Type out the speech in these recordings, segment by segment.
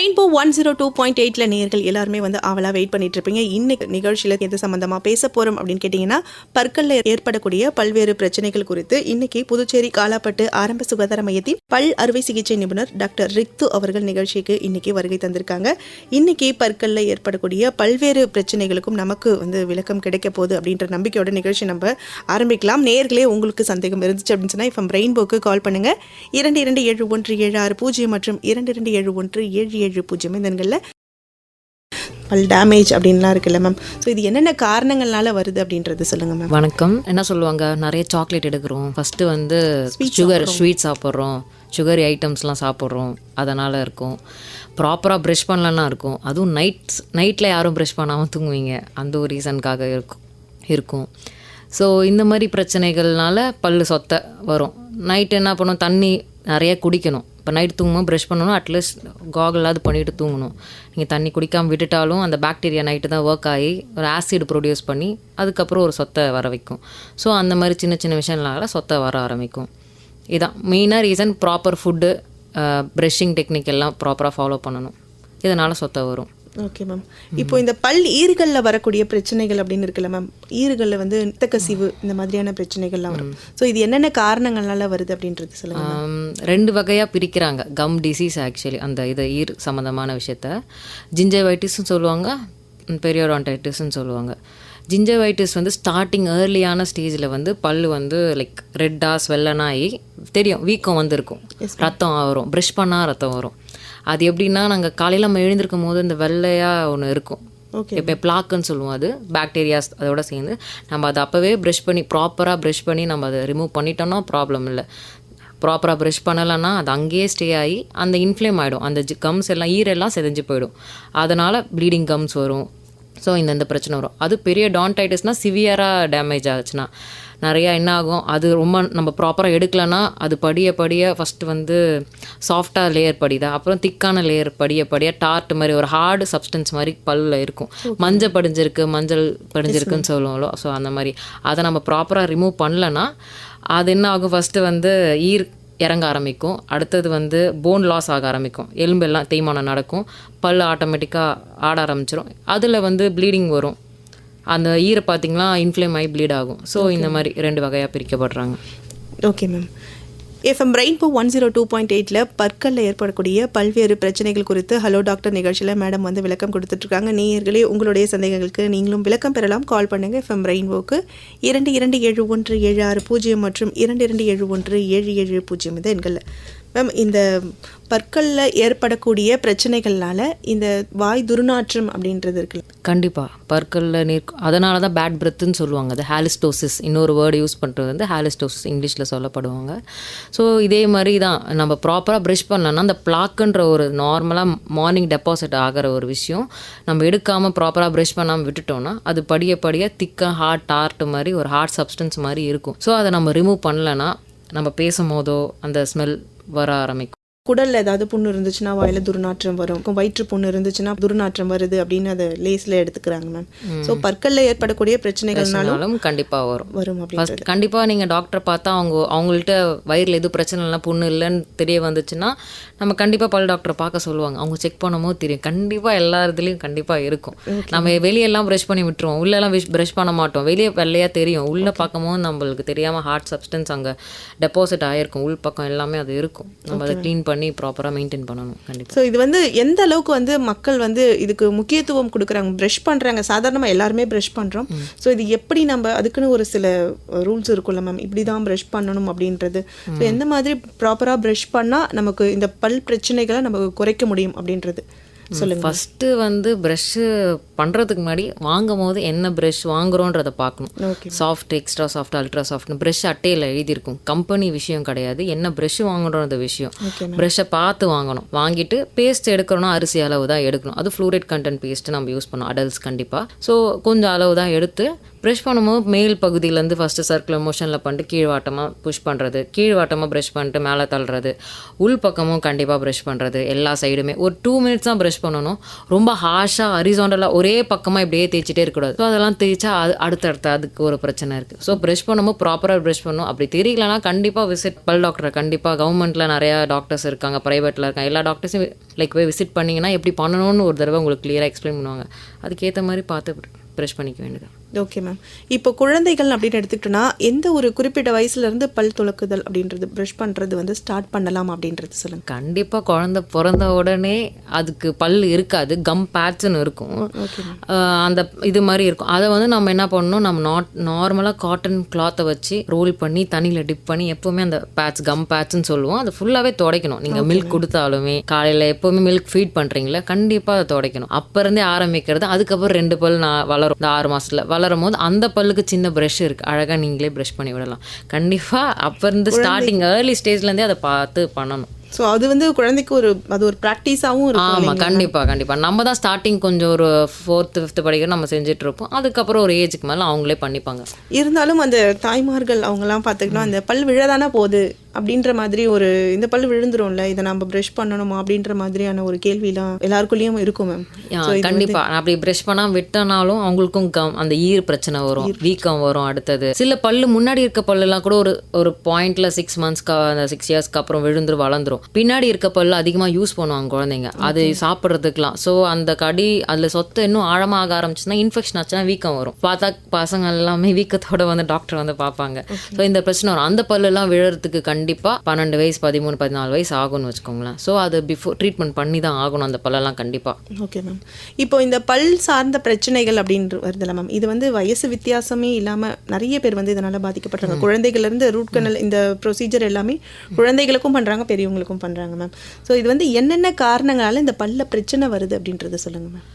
Rainbow 102.8ல நேயர்கள் எல்லாருமே வந்து அவளா வெயிட் பண்ணிட்டு இருப்பீங்க. இன்னைக்கு நிகழ்ச்சியில எது சம்பந்தமா பேச போறோம் அப்படின்னு கேட்டீங்கன்னா, பற்கள்ல ஏற்படக்கூடிய பல்வேறு பிரச்சனைகள் குறித்து இன்னைக்கு புதுச்சேரி காலாப்பட்டு ஆரம்ப சுகாதார மையத்தின் பல் அறுவை சிகிச்சை நிபுணர் டாக்டர் ரித்து அவர்கள் நிகழ்ச்சிக்கு இன்னைக்கு வருகை தந்திருக்காங்க. இன்னைக்கு பற்கள்ல ஏற்படக்கூடிய பல்வேறு பிரச்சனைகளுக்கும் நமக்கு வந்து விளக்கம் கிடைக்க போகுது அப்படின்ற நம்பிக்கையோட நிகழ்ச்சி நம்ம ஆரம்பிக்கலாம். நேயர்களே, உங்களுக்கு சந்தேகம் இருந்துச்சு அப்படின்னு சொன்னா இப்போ ரெயின்போக்கு கால் பண்ணுங்க. 227176 மற்றும் 227177 இந்த எண்களில் பல் டேமேஜ் அப்படின்லாம் இருக்குல்ல மேம். ஸோ இது என்னென்ன காரணங்கள்னால வருது அப்படின்றது சொல்லுங்க மேம். வணக்கம். என்ன சொல்லுவாங்க, நிறைய சாக்லேட் எடுக்கிறோம், ஃபஸ்ட்டு வந்து ஸ்வீட் சாப்பிட்றோம், சுகரி ஐட்டம்ஸ்லாம் சாப்பிட்றோம், அதனால் இருக்கும். ப்ராப்பராக ப்ரஷ் பண்ணலன்னா இருக்கும். அதுவும் நைட்டில் யாரும் ப்ரஷ் பண்ணாமல் தூங்குவீங்க, அந்த ஒரு ரீசனுக்காக இருக்கும். ஸோ இந்த மாதிரி பிரச்சனைகள்னால பல் சொத்தை வரும். நைட்டு என்ன பண்ணணும், தண்ணி நிறைய குடிக்கணும். இப்போ நைட் தூங்கும்போது ப்ரஷ் பண்ணணும், அட்லீஸ்ட் காகலாவது பண்ணிவிட்டு தூங்கணும். நீங்கள் தண்ணி குடிக்காமல் விட்டுட்டாலும் அந்த பாக்டீரியா நைட்டு தான் ஒர்க் ஆகி ஒரு ஆசிட் ப்ரொடியூஸ் பண்ணி அதுக்கப்புறம் ஒரு சொத்தை வர வைக்கும். ஸோ அந்த மாதிரி சின்ன சின்ன விஷயங்களால சொத்தை வர ஆரம்பிக்கும். இதான் மெயினாக reason. Proper food, brushing technique எல்லாம் ப்ராப்பராக ஃபாலோ பண்ணணும், இதனால் சொத்தை வரும். Okay ma'am. இப்போ இந்த பல் ஈறுகளில் வரக்கூடிய பிரச்சனைகள் அப்படின்னு இருக்குல்ல மேம், ஈறுகளில் வந்து கசிவு இந்த மாதிரியான பிரச்சனைகள்லாம் வரும். ஸோ இது என்னென்ன காரணங்கள்னால வருது அப்படின்றது சொல்லுங்க. 2 வகையாக பிரிக்கிறாங்க கம் டிசீஸ். ஆக்சுவலி அந்த இதை ஈர் சம்மந்தமான விஷயத்த ஜிஞ்சவைட்டிஸ்ன்னு சொல்லுவாங்க, பெரியோடான்டைட்டிஸ்ன்னு சொல்லுவாங்க. ஜிஞ்சவைட்டிஸ் வந்து ஸ்டார்டிங் ஏர்லியான ஸ்டேஜில் வந்து பல் வந்து லைக் ரெட்டாக ஸ்வெல்லனாகி தெரியும், வீக்கம் வந்துருக்கும், ரத்தம் வரும், ப்ரஷ் பண்ணால் ரத்தம் வரும். அது எப்படின்னா, நாங்கள் காலையில் நம்ம எழுந்திருக்கும் போது இந்த வெள்ளையாக ஒன்று இருக்கும், இப்போ பிளாக்குன்னு சொல்லுவோம், அது பாக்டீரியாஸ் அதோட சேர்ந்து நம்ம அதை அப்போவே ப்ராப்பராக ப்ரஷ் பண்ணி நம்ம அதை ரிமூவ் பண்ணிட்டோம்னா ப்ராப்ளம் இல்லை. ப்ராப்பராக ப்ரஷ் பண்ணலைன்னா அது அங்கேயே ஸ்டே ஆகி அந்த இன்ஃப்ளேம் ஆகிடும், அந்த கம்ஸ் எல்லாம் ஈரெல்லாம் செதஞ்சு போயிடும், அதனால் ப்ளீடிங் கம்ஸ் வரும். ஸோ இந்த பிரச்சனை வரும். அது பெரிய டான்டைட்டிஸ்னால் சிவியராக டேமேஜ் ஆச்சுன்னா நிறையா என்ன ஆகும், அது ரொம்ப நம்ம ப்ராப்பராக எடுக்கலைன்னா அது படிய ஃபஸ்ட்டு வந்து சாஃப்டாக லேயர் படிதா, அப்புறம் திக்கான லேயர் படிய டார்ட் மாதிரி ஒரு ஹார்டு சப்ஸ்டன்ஸ் மாதிரி பல்லில் இருக்கும். மஞ்சள் படிஞ்சிருக்குன்னு சொல்லுவோம்ல. ஸோ அந்த மாதிரி அதை நம்ம ப்ராப்பராக ரிமூவ் பண்ணலன்னா அது என்ன ஆகும், ஃபஸ்ட்டு வந்து ஈர் இறங்க ஆரம்பிக்கும், அடுத்தது வந்து போன் லாஸ் ஆக ஆரம்பிக்கும், எலும்பெல்லாம் தேய்மானம் நடக்கும், பல் ஆட்டோமேட்டிக்காக ஆட ஆரம்பிச்சிடும், அதில் வந்து ப்ளீடிங் வரும். அந்த ஈரை பார்த்திங்கன்னா இன்ஃப்ளேம் ஆகி ப்ளீட் ஆகும். ஸோ இந்த மாதிரி 2 வகையாக பிரிக்கப்படுறாங்க. Okay ma'am. எஃப்எம் ரெயின்போ 102.8ல பற்களில் ஏற்படக்கூடிய பல்வேறு பிரச்சனைகள் குறித்து ஹலோ டாக்டர் நிகழ்ச்சியில் மேடம் வந்து விளக்கம் கொடுத்துட்ருக்காங்க. நேயர்களே, உங்களுடைய சந்தேகங்களுக்கு நீங்களும் விளக்கம் பெறலாம். கால் பண்ணுங்கள் எஃப்எம் ரெயின்போக்கு 227176 மற்றும் 227177 இந்த எண்களில். மேம், இந்த பற்களில் ஏற்படக்கூடிய பிரச்சனைகள்னால இந்த வாய் துர்நாற்றம் அப்படின்றது இருக்குல்ல? கண்டிப்பாக பற்களில் அதனால தான் பேட் பிரெத்துன்னு சொல்லுவாங்க. அது ஹாலிஸ்டோசிஸ், இன்னொரு வேர்டு யூஸ் பண்ணுறது வந்து ஹாலிஸ்டோசிஸ் இங்கிலீஷில் சொல்லப்படுவாங்க. ஸோ இதே மாதிரி தான் நம்ம ப்ராப்பராக ப்ரஷ் பண்ணோன்னா அந்த பிளாக்குன்ற ஒரு நார்மலாக மார்னிங் டெபாசிட் ஆகிற ஒரு விஷயம் நம்ம எடுக்காமல் ப்ராப்பராக ப்ரஷ் பண்ணாமல் விட்டுட்டோன்னா அது படிய திக்காக ஹார்ட் டார்ட் மாதிரி ஒரு ஹார்ட் சப்ஸ்டன்ஸ் மாதிரி இருக்கும். ஸோ அதை நம்ம ரிமூவ் பண்ணலைன்னா நம்ம பேசும்போதோ அந்த ஸ்மெல் வர ஆரம்பிக்கும். குடலில் ஏதாவது புண்ணு இருந்துச்சுன்னா வாயில் துர்நாற்றம் வரும், வயிற்று புண்ணு இருந்துச்சுன்னா துர்நாற்றம் வருது அப்படின்னு அதை லேஸில் எடுத்துக்கிறாங்க மேம். ஸோ பற்களில் ஏற்படக்கூடிய பிரச்சனைகள்னாலும் கண்டிப்பாக வரும். அப்படின்னு கண்டிப்பாக நீங்கள் டாக்டரை பார்த்தா அவங்கள்ட்ட வயிறில் எதுவும் பிரச்சனை இல்லை, புண்ணு இல்லைன்னு தெரிய வந்துச்சுன்னா நம்ம கண்டிப்பாக பல் டாக்டரை பார்க்க சொல்லுவாங்க. அவங்க செக் பண்ணும்போது தெரியும், கண்டிப்பாக எல்லா இதுலேயும் கண்டிப்பாக இருக்கும். நம்ம வெளியெல்லாம் ப்ரஷ் பண்ணி விட்டுருவோம், உள்ளெல்லாம் ப்ரஷ் பண்ண மாட்டோம், வெளியே வெள்ளையாக தெரியும், உள்ளே பார்க்கும்போது நம்மளுக்கு தெரியாமல் ஹார்ட் சப்ஸ்டன்ஸ் அங்கே டெபாசிட் ஆகிருக்கும், உள் பக்கம் எல்லாமே அது இருக்கும். நம்ம அதை க்ளீன் பண்ணி ப்ராப்பராக மெயின்டைன் பண்ணணும் கண்டிப்பாக. ஸோ இது வந்து எந்த அளவுக்கு வந்து மக்கள் வந்து இதுக்கு முக்கியத்துவம் கொடுக்குறாங்க, ப்ரஷ் பண்ணுறாங்க, சாதாரணமாக எல்லாருமே ப்ரஷ் பண்ணுறோம். ஸோ இது எப்படி நம்ம அதுக்குன்னு ஒரு சில ரூல்ஸ் இருக்குல்ல மேம், இப்படி தான் ப்ரஷ் பண்ணணும் அப்படின்றது. ஸோ எந்த மாதிரி ப்ராப்பராக ப்ரஷ் பண்ணால் நமக்கு இந்த பல் பிரச்சனைகளை நமக்கு குறைக்க முடியும் அப்படின்றது சொல்லுங்கள். ஃபஸ்ட்டு வந்து ப்ரஷ்ஷு பண்ணுறதுக்கு முன்னாடி வாங்கும் போது என்ன ப்ரஷ் வாங்குகிறோன்றதை பார்க்கணும். சாஃப்ட், எக்ஸ்ட்ரா சாஃப்ட், அல்ட்ரா சாஃப்ட்னு ப்ரஷ் அட்டையில் எழுதியிருக்கும். கம்பெனி விஷயம் கிடையாது, என்ன ப்ரஷ் வாங்கணுன்ற விஷயம். ப்ரஷ்ஷை பார்த்து வாங்கணும். வாங்கிட்டு பேஸ்ட் எடுக்கணும்னா அரிசி அளவு தான் எடுக்கணும். அது ஃப்ளூரைட் கண்டென்ட் பேஸ்ட்டு நம்ம யூஸ் பண்ணோம் அடல்ட்ஸ் கண்டிப்பாக. ஸோ கொஞ்சம் அளவு தான் எடுத்து ப்ரஷ் பண்ணும்போது மேல் பகுதியிலேருந்து ஃபஸ்ட்டு சர்க்குலர் மோஷனில் பண்ணிட்டு கீழ்வாட்டமாக புஷ் பண்ணுறது, கீழ்வாட்டமாக ப்ரஷ் பண்ணிட்டு மேலே தள்ளுறது, உள் பக்கமும் கண்டிப்பாக ப்ரஷ் பண்ணுறது, எல்லா சைடுமே ஒரு 2 மினிட்ஸ் தான் ப்ரஷ் பண்ணணும். ரொம்ப ஹார்ஷாக ஹரிசாண்டலாக ஒரே பக்கமாக இப்படியே தேய்ச்சிட்டே இருக்கக்கூடாது. ஸோ அதெல்லாம் தேய்ச்சா அடுத்தடுத்து அதுக்கு ஒரு பிரச்சனை இருக்குது. ஸோ ப்ரஷ் பண்ணும்போது ப்ராப்பராக ப்ரஷ் பண்ணணும். அப்படி தெரியலனா கண்டிப்பாக விசிட் பல் டாக்டரை கண்டிப்பாக கவர்மெண்ட்டில் நிறையா டாக்டர்ஸ் இருக்காங்க, ப்ரைவேட்டில் இருக்காங்க, எல்லா டாக்டர்ஸும் போய் விசிட் பண்ணிங்கன்னா எப்படி பண்ணணும்னு ஒரு தடவை உங்களுக்கு கிளியராக எக்ஸ்பிளைன் பண்ணுவாங்க. அதுக்கேற்ற மாதிரி பார்த்து ப்ரஷ் பண்ணிக்க வேண்டியது. Okay ma'am. இப்போ குழந்தைகள் அப்படின்னு எடுத்துக்கிட்டோன்னா எந்த ஒரு குறிப்பிட்ட வயசுலேருந்து பல் துலக்குதல் அப்படின்றது ப்ரஷ் பண்ணுறது வந்து ஸ்டார்ட் பண்ணலாம் அப்படின்றது சொல்லுங்கள். கண்டிப்பாக குழந்தை பிறந்த உடனே அதுக்கு பல் இருக்காது, கம் பேட்ஸ்ன்னு இருக்கும், அந்த இது மாதிரி இருக்கும். அதை வந்து நம்ம என்ன பண்ணணும், நம்ம நார்மலாக காட்டன் கிளாத்தை வச்சு ரோல் பண்ணி தண்ணியில் டிப் பண்ணி எப்போவுமே அந்த பேட்ஸ் கம் பேட்ஸ்ன்னு சொல்லுவோம், அதை ஃபுல்லாகவே துடைக்கணும். நீங்கள் மில்க் கொடுத்தாலுமே காலையில் எப்போவுமே மில்க் ஃபீட் பண்ணுறீங்களா கண்டிப்பாக அதை துடைக்கணும். அப்போ இருந்தே ஆரம்பிக்கிறது. அதுக்கப்புறம் 2 பல் வளரும். இந்த 6 மாதத்தில் வளரும் போது அந்த பல்லுக்கு சின்ன ப்ரஷ் இருக்குது, அழகாக நீங்களே ப்ரஷ் பண்ணி விடலாம். கண்டிப்பாக அப்போ இருந்து ஸ்டார்டிங் ஏர்லி ஸ்டேஜ்லேருந்தே அதை பார்த்து பண்ணணும். ஸோ அது வந்து குழந்தைக்கு அது ஒரு ப்ராக்டிஸாகவும் இருக்கும். ஆமாம், கண்டிப்பாக நம்ம தான் ஸ்டார்டிங் கொஞ்சம் ஒரு 4th 5th படிக்கிற நம்ம செஞ்சுட்டு இருப்போம். அதுக்கப்புறம் ஒரு ஏஜுக்கு மேலே அவங்களே பண்ணிப்பாங்க. இருந்தாலும் அந்த தாய்மார்கள் அவங்கெல்லாம் பார்த்துக்கிட்டோம் அந்த பல் விழதானே போகுது அப்படின்ற மாதிரி ஒரு இந்த பல் விழுந்துரும்ல, இதை நம்ம ப்ரஷ் பண்ணணுமா அப்படின்ற மாதிரியான ஒரு கேள்விலாம் எல்லாருக்குள்ளேயும் இருக்கும் மேம். கண்டிப்பா அப்படி ப்ரஷ் பண்ணா விட்டனாலும் அவங்களுக்கும் அந்த ஈர் பிரச்சனை வரும், வீக்கம் வரும். அடுத்தது சில பல்லு முன்னாடி இருக்க பல்லுலாம் கூட ஒரு பாயிண்ட்ல 6 மந்த்ஸ்க்கு அந்த 6 இயர்ஸ்க்கு அப்புறம் விழுந்துரும், வளர்ந்துரும். பின்னாடி இருக்க பல்லு அதிகமாக யூஸ் பண்ணுவாங்க குழந்தைங்க, அது சாப்பிட்றதுக்குலாம். ஸோ அந்த கடி அதில் சொத்தை இன்னும் ஆழமாக ஆரம்பிச்சுன்னா இன்ஃபெக்ஷன் ஆச்சுன்னா வீக்கம் வரும். பார்த்தா பசங்க எல்லாமே வீக்கத்தோட வந்து டாக்டர் வந்து பார்ப்பாங்க. ஸோ இந்த பிரச்சனை வரும். அந்த பல்லுலாம் விழுறதுக்கு கண்டிப்பாக 12 வயசு 13 14 வயசு ஆகும்னு வச்சுக்கோங்களேன். ஸோ அது பிஃபோர் ட்ரீட்மெண்ட் பண்ணி தான் ஆகணும் அந்த பல்லெல்லாம் கண்டிப்பாக. Okay ma'am. இப்போ இந்த பல் சார்ந்த பிரச்சனைகள் அப்படின்னு வருதுல்ல மேம், இது வந்து வயசு வித்தியாசமே இல்லாமல் நிறைய பேர் வந்து இதனால் பாதிக்கப்படுறாங்க. குழந்தைகள்லேருந்து ரூட் கனல் இந்த ப்ரொசீஜர் எல்லாமே குழந்தைகளுக்கும் பண்ணுறாங்க, பெரியவங்களுக்கும் பண்ணுறாங்க மேம். ஸோ இது வந்து என்னென்ன காரணங்களால இந்த பல்ல பிரச்சனை வருது அப்படின்றத சொல்லுங்கள் மேம்.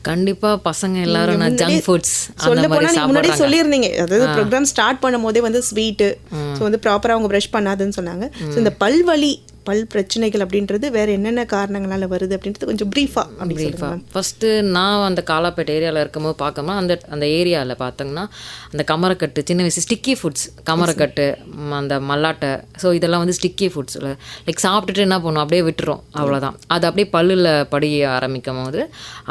கண்டிப்பா பசங்க எல்லாரும் ஜங்க் ஃபுட்ஸ் சொல்ல போனா நீங்க முன்னாடி சொல்லியிருந்தீங்க, அதாவது ப்ரோக்ராம் ஸ்டார்ட் பண்ணும் போதே வந்து ஸ்வீட்டு, ஸோ வந்து ப்ராப்பராக அவங்க ப்ரஷ் பண்ணாதுன்னு சொன்னாங்க. ஸோ இந்த பல் வலி பல் பிரச்சனைகள் அப்படின்றது வேற என்னென்ன காரணங்களால வருது அப்படின்றது கொஞ்சம் பிரீஃபாக. ஃபர்ஸ்ட்டு நான் அந்த காலாப்பேட்டை ஏரியாவில் இருக்கும்போது பார்க்கணும், அந்த ஏரியாவில் பார்த்தோங்கன்னா அந்த கமரக்கட்டு சின்ன வயசு ஸ்டிக்கி ஃபுட்ஸ், கமரக்கட்டு அந்த மல்லாட்டை, ஸோ இதெல்லாம் வந்து ஸ்டிக்கி ஃபுட்ஸ் லைக் சாப்பிட்டுட்டு என்ன பண்ணுவோம் அப்படியே விட்டுரும், அவ்வளோதான். அது அப்படியே பல்லில் படிய ஆரம்பிக்கும் போது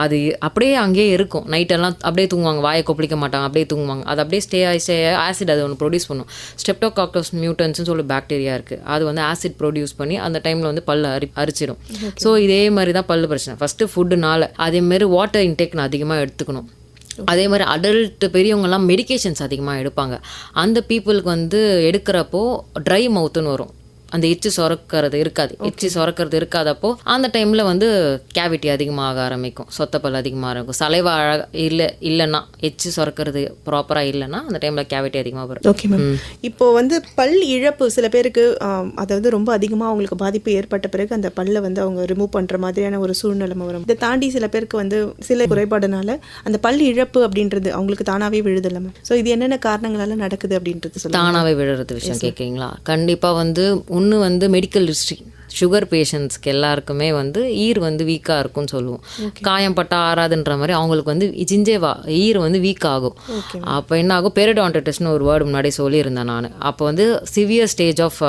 அது அப்படியே அங்கேயே இருக்கும். நைட்டெல்லாம் அப்படியே தூங்குவாங்க, வாயை கொப்பளிக்க மாட்டாங்க, அப்படியே தூங்குவாங்க. அது அப்படியே ஸ்டே ஆசிட் அது ஒன்று ப்ரொடியூஸ் பண்ணும். ஸ்ட்ரெப்டோகாக்கஸ் மியூட்டன்ஸ்னு சொல்லி பாக்டீரியா இருக்குது, அது வந்து ஆசிட் ப்ரொடியூஸ் பண்ணி அந்த டைமில் வந்து பல்ல அரிச்சிடும். ஸோ இதே மாதிரி தான் பல்லு பிரச்சனை. ஃபஸ்ட்டு ஃபுட்டுனால, அதேமாரி வாட்டர் இன்டேக் அதிகமாக எடுத்துக்கணும். அதே மாதிரி அடல்ட் பெரியவங்கலாம் மெடிகேஷன்ஸ் அதிகமாக எடுப்பாங்க. அந்த பீப்புளுக்கு வந்து எடுக்கிறப்போ ட்ரை மவுத்துன்னு வரும், அந்த எச்சி சுரக்கிறது இருக்காதப்போ அந்த டைமில் வந்து கேவிட்டி அதிகமாக ஆரம்பிக்கும், சொத்தப்பல் அதிகமாக இருக்கும். சலைவா இல்லைன்னா எச்சி சுரக்கிறது ப்ராப்பராக இல்லைன்னா அந்த டைமில் கேவிட்டி அதிகமாக வரும். Okay ma'am. இப்போ வந்து பல் இழப்பு சில பேருக்கு அதாவது ரொம்ப அதிகமாக அவங்களுக்கு பாதிப்பு ஏற்பட்ட பிறகு அந்த பல்லை வந்து அவங்க ரிமூவ் பண்ணுற மாதிரியான ஒரு சூழ்நிலை வரும். இதை தாண்டி சில பேருக்கு வந்து சில குறைபாடுனால அந்த பல் இழப்பு அப்படின்றது அவங்களுக்கு தானாகவே விழுதில்லை மேம். ஸோ இது என்னென்ன காரணங்களால நடக்குது அப்படின்றது சொல்லுங்கள். தானாகவே விழுறது விஷயம் கேட்குறீங்களா? கண்டிப்பாக வந்து ஒன்று வந்து மெடிக்கல் ஹிஸ்ட்ரி, சுகர் பேஷண்ட்ஸ்க்கு எல்லாருக்குமே வந்து ஈர் வந்து வீக்காக இருக்கும்னு சொல்லுவோம். காயம் பட்டா ஆறாதுன்ற மாதிரி அவங்களுக்கு வந்து ஈர் வந்து வீக் ஆகும். அப்போ என்ன ஆகும், பெரிடான்டிட்டிஸ்னு ஒரு வேர்டு முன்னாடி சொல்லியிருந்தேன் நான். அப்போ வந்து சிவியர் ஸ்டேஜ் ஆஃப்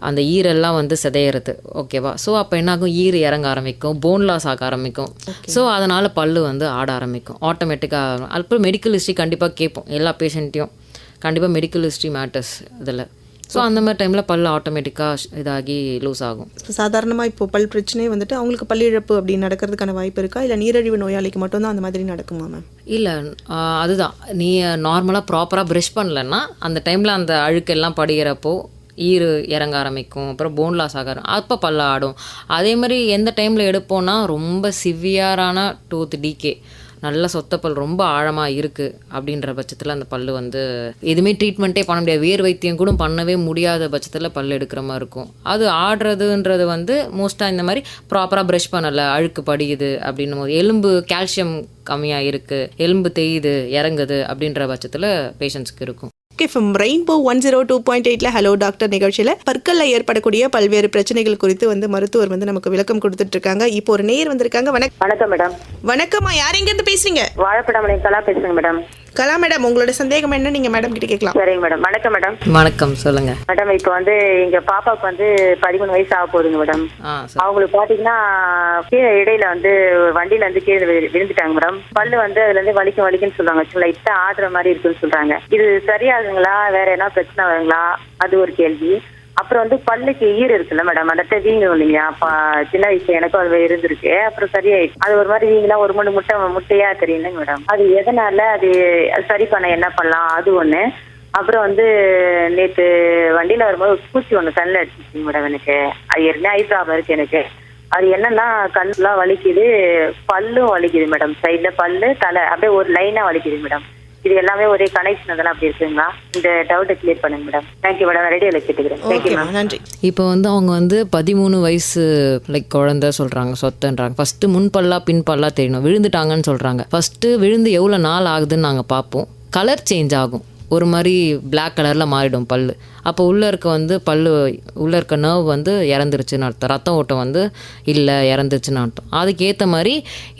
அந்த ஈரெல்லாம் வந்து சிதையிறது, ஓகேவா? ஸோ அப்போ என்ன ஆகும், ஈர் இறங்க ஆரம்பிக்கும், போன் லாஸ் ஆக ஆரம்பிக்கும். ஸோ அதனால் பல்லு வந்து ஆட ஆரம்பிக்கும் ஆட்டோமேட்டிக்காக. அப்புறம் மெடிக்கல் ஹிஸ்ட்ரி கண்டிப்பாக கேட்போம், எல்லா பேஷண்ட்டையும் கண்டிப்பாக மெடிக்கல் ஹிஸ்ட்ரி மேட்டர்ஸ் இதில். ஸோ அந்த மாதிரி டைமில் பல் ஆட்டோமேட்டிக்காக இதாகி லூஸ் ஆகும். சாதாரணமாக இப்போ பல் பிரச்சனையே வந்துட்டு அவங்களுக்கு பல் இழப்பு அப்படி நடக்கிறதுக்கான வாய்ப்பு இருக்கா, இல்லை நீரிழிவு நோயாளிக்கு மட்டும்தான் அந்த மாதிரி நடக்குமா மேம்? இல்லை, அதுதான், நீ நார்மலாக ப்ராப்பராக ப்ரஷ் பண்ணலன்னா அந்த டைமில் அந்த அழுக்கெல்லாம் படிக்கிறப்போ ஈர் இறங்க ஆரம்பிக்கும், அப்புறம் போன் லாஸ் ஆக அப்போ பல்ல ஆடும். அதே மாதிரி எந்த டைமில் எடுப்போம்னா ரொம்ப சிவியரான டூத் டீகே, நல்ல சொத்தப்பல் ரொம்ப ஆழமாக இருக்குது அப்படின்ற பட்சத்தில் அந்த பல் வந்து எதுவுமே ட்ரீட்மெண்ட்டே பண்ண முடியாது, வேர் வைத்தியம் கூட பண்ணவே முடியாத பட்சத்தில் பல் எடுக்கிற மாதிரி இருக்கும். அது ஆடுறதுன்றது வந்து மோஸ்ட்டாக இந்த மாதிரி ப்ராப்பராக ப்ரஷ் பண்ணலை, அழுக்கு படியுது அப்படின்னும் போது, எலும்பு கால்சியம் கம்மியாக இருக்குது, எலும்பு தேயுது இறங்குது அப்படின்ற பட்சத்தில் பேஷண்ட்ஸ்க்கு இருக்கும். ஃப்ரம் ரெயின்போ 102.8 ஹலோ டாக்டர் நிகழ்ச்சியில் பற்கல்ல ஏற்படக்கூடிய பல்வேறு பிரச்சனைகள் குறித்து வந்து மருத்துவர் வந்து நமக்கு விளக்கம் கொடுத்துட்டு இருக்காங்க. இப்போ ஒரு நேயர் வந்திருக்காங்க. வணக்கம் மேடம். வணக்கம்மா, யார் எங்க இருந்து பேசுறீங்க? வாழைப்படம் கலா பேசுறேங்க மேடம். கலா மேடம், உங்களோட சந்தேகம் என்ன, நீங்க மேடம் கிட்ட கேட்கலாம். சரிங்க மேடம். வணக்கம் மேடம். வணக்கம், சொல்லுங்க மேடம், இப்போ வந்து எங்க பாப்பாவுக்கு வந்து 13 வயசு ஆக போகுதுங்க மேடம். அவங்களுக்கு பாத்தீங்கன்னா கீழே இடையில வந்து வண்டியில வந்து கீழே விழுந்துட்டாங்க மேடம். பல்லு வந்து அதுல இருந்து வலிக்குன்னு சொல்றாங்க. லைட்டா ஆடுற மாதிரி இருக்குன்னு சொல்றாங்க. இது சரியாகுங்களா, வேற என்ன பிரச்சனை வருங்களா, அது ஒரு கேள்வி. அப்புறம் வந்து பல்லுக்கு ஈர் இருக்குல்ல மேடம், அந்த வீங்கும் இல்லைங்க. அப்ப சின்ன வயசுல எனக்கும் அது இருந்திருக்கு. அப்புறம் சரியாயிடுச்சு. அது ஒரு மாதிரி வீங்கலாம், ஒரு மணி முட்டையா தெரியுங்க மேடம். அது எதனால, அது சரி பண்ண என்ன பண்ணலாம், அது ஒண்ணு. அப்புறம் வந்து நேற்று வண்டியில வரும்போது பூச்சி ஒண்ணு கண்ணில் அடிச்சிச்சுங்க மேடம். எனக்கு அது ஏற்கனவே ஐ ப்ராப்ளம் இருக்கு எனக்கு. அது என்னன்னா கண்ணெல்லாம் வலிக்குது, பல்லும் வலிக்குது மேடம். சைட்ல பல்லு, தலை அப்படியே ஒரு லைனா வலிக்குது மேடம். இது எல்லாமே ஒரே கனெக்ஷன் அதெல்லாம் அப்படி இருக்குங்களா? இந்த டவுட்டை கிளியர் பண்ணுங்க மேடம். Thank you madam. ரெடியில் கேட்டுக்கிறேன். Thank you ma'am. நன்றி. இப்போ வந்து அவங்க வந்து 13 வயசு லைக் குழந்தை சொல்கிறாங்க, சொத்தன்றாங்க. ஃபஸ்ட்டு முன்பல்லா பின்பல்லா தெரியணும். விழுந்துட்டாங்கன்னு சொல்கிறாங்க. ஃபஸ்ட்டு விழுந்து எவ்வளோ நாள் ஆகுதுன்னு நாங்கள் பார்ப்போம். கலர் சேஞ்ச் ஆகும், ஒரு மாதிரி பிளாக் கலரில் மாறிடும் பல். அப்போ உள்ளே இருக்க வந்து பல்லு உள்ளே இருக்க நர்வ் வந்து இறந்துருச்சுன்னு அர்த்தம். ரத்தம் ஓட்டம் வந்து இல்லை, இறந்துருச்சுன்னு அர்த்தம். அதுக்கேற்ற மாதிரி